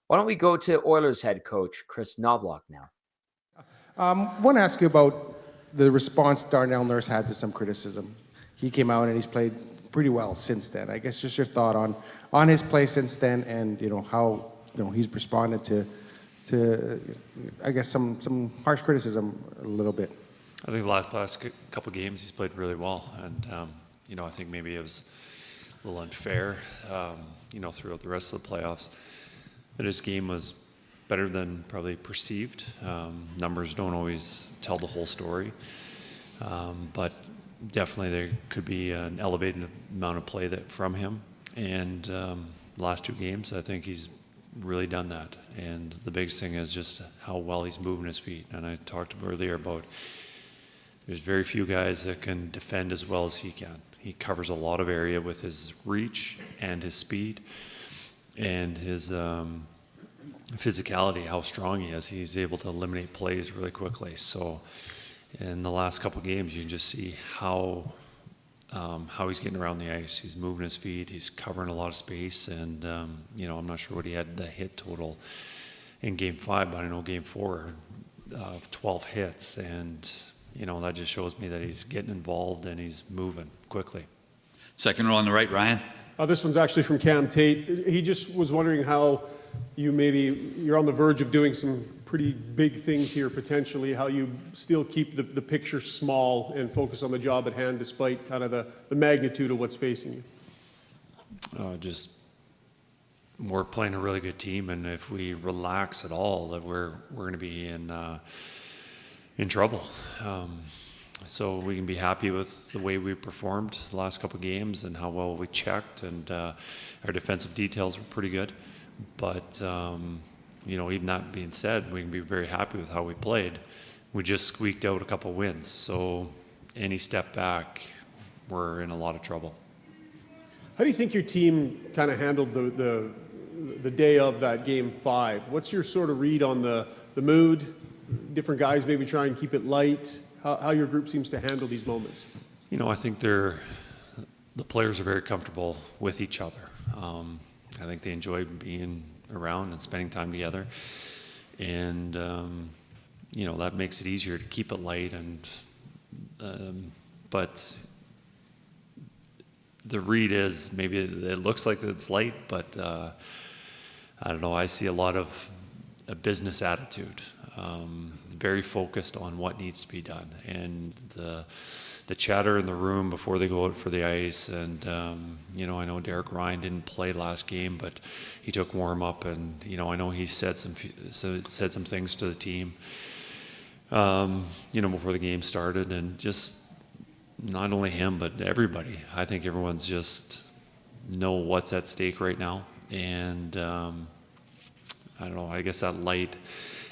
why don't we go to Oilers head coach Chris Knobloch now? I want to ask you about the response Darnell Nurse had to some criticism. He came out and he's played pretty well since then. I guess just your thought on his play since then, and how he's responded to I guess some harsh criticism a little bit. I think the last couple games he's played really well, and I think maybe it was a little unfair, throughout the rest of the playoffs, that his game was better than probably perceived. Numbers don't always tell the whole story, but definitely there could be an elevated amount of play from him. And the last two games, I think he's really done that. And the biggest thing is just how well he's moving his feet. And I talked earlier about there's very few guys that can defend as well as he can. He covers a lot of area with his reach and his speed and his physicality, how strong he is. He's able to eliminate plays really quickly. So in the last couple games, you can just see how he's getting around the ice. He's moving his feet. He's covering a lot of space. And, I'm not sure what he had the hit total in Game 5, but I know Game 4, 12 hits. And, that just shows me that he's getting involved and he's moving quickly. Second row on the right, Ryan. This one's actually from Cam Tate. He just was wondering how you're on the verge of doing some pretty big things here potentially, how you still keep the picture small and focus on the job at hand despite kind of the magnitude of what's facing you. Just we're playing a really good team, and if we relax at all, that we're going to be in trouble. So we can be happy with the way we performed the last couple of games and how well we checked, and our defensive details were pretty good. But even that being said, we can be very happy with how we played. We just squeaked out a couple wins, so any step back, we're in a lot of trouble. How do you think your team kind of handled the day of that Game 5? What's your sort of read on the mood? Different guys maybe try and keep it light. How your group seems to handle these moments? I think the players are very comfortable with each other. I think they enjoy being around and spending time together, and that makes it easier to keep it light. And but the read is maybe it looks like it's light, but I don't know. I see a lot of a business attitude. Very focused on what needs to be done, and the chatter in the room before they go out for the ice. And I know Derek Ryan didn't play last game, but he took warm up, and I know he said some things to the team before the game started, and just not only him but everybody. I think everyone's just know what's at stake right now, and I don't know, I guess that light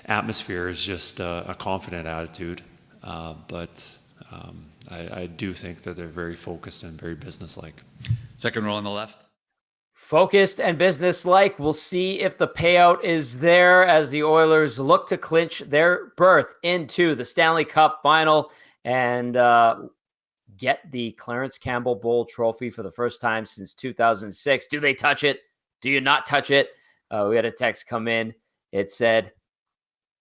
atmosphere is just a confident attitude, but I do think that they're very focused and very businesslike. Second row on the left. Focused and businesslike. We'll see if the payout is there as the Oilers look to clinch their berth into the Stanley Cup Final and get the Clarence Campbell Bowl trophy for the first time since 2006. Do they touch it? Do you not touch it? We had a text come in. It said,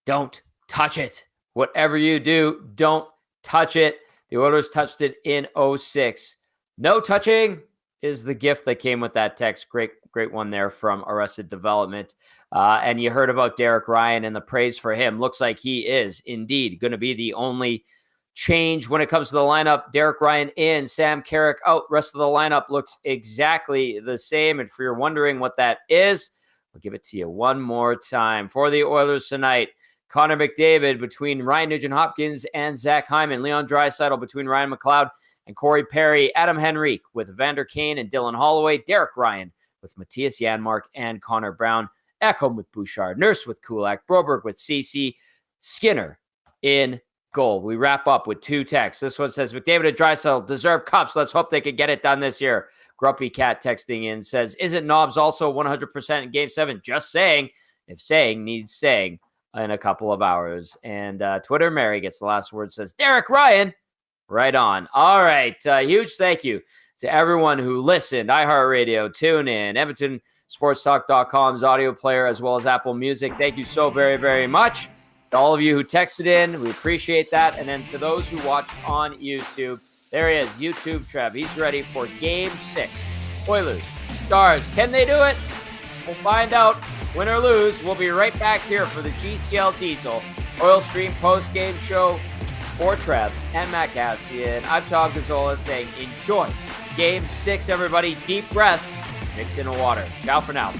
don't touch it. Whatever you do, don't touch it. The Oilers touched it in 06. No touching is the gift that came with that text. Great one there from Arrested Development. And you heard about Derek Ryan and the praise for him. Looks like he is indeed going to be the only change when it comes to the lineup. Derek Ryan in, Sam Carrick out. Rest of the lineup looks exactly the same. And if you're wondering what that is, I'll give it to you one more time. For the Oilers tonight, Connor McDavid between Ryan Nugent-Hopkins and Zach Hyman. Leon Draisaitl between Ryan McLeod and Corey Perry. Adam Henrique with Evander Kane and Dylan Holloway. Derek Ryan with Matthias Janmark and Connor Brown. Ekholm with Bouchard. Nurse with Kulak. Broberg with Ceci. Skinner in goal. We wrap up with 2 texts. This one says, McDavid and Draisaitl deserve cups. Let's hope they can get it done this year. Grumpy Cat texting in says, isn't Knobs also 100% in Game 7? Just saying. If saying needs saying in a couple of hours. And Twitter Mary gets the last word, says, Derek Ryan. Right on. All right. Huge thank you to everyone who listened. iHeartRadio, TuneIn, EdmontonSportsTalk.com's audio player, as well as Apple Music. Thank you so very, very much. To all of you who texted in, we appreciate that. And then to those who watched on YouTube, there he is, YouTube Trev. He's ready for Game 6. Oilers, Stars, can they do it? We'll find out. Win or lose, we'll be right back here for the GCL Diesel Oil Stream post-game show. For Trev and Matt Kassian, I'm Tom Gazzola saying enjoy Game 6, everybody. Deep breaths, mix in the water. Ciao for now.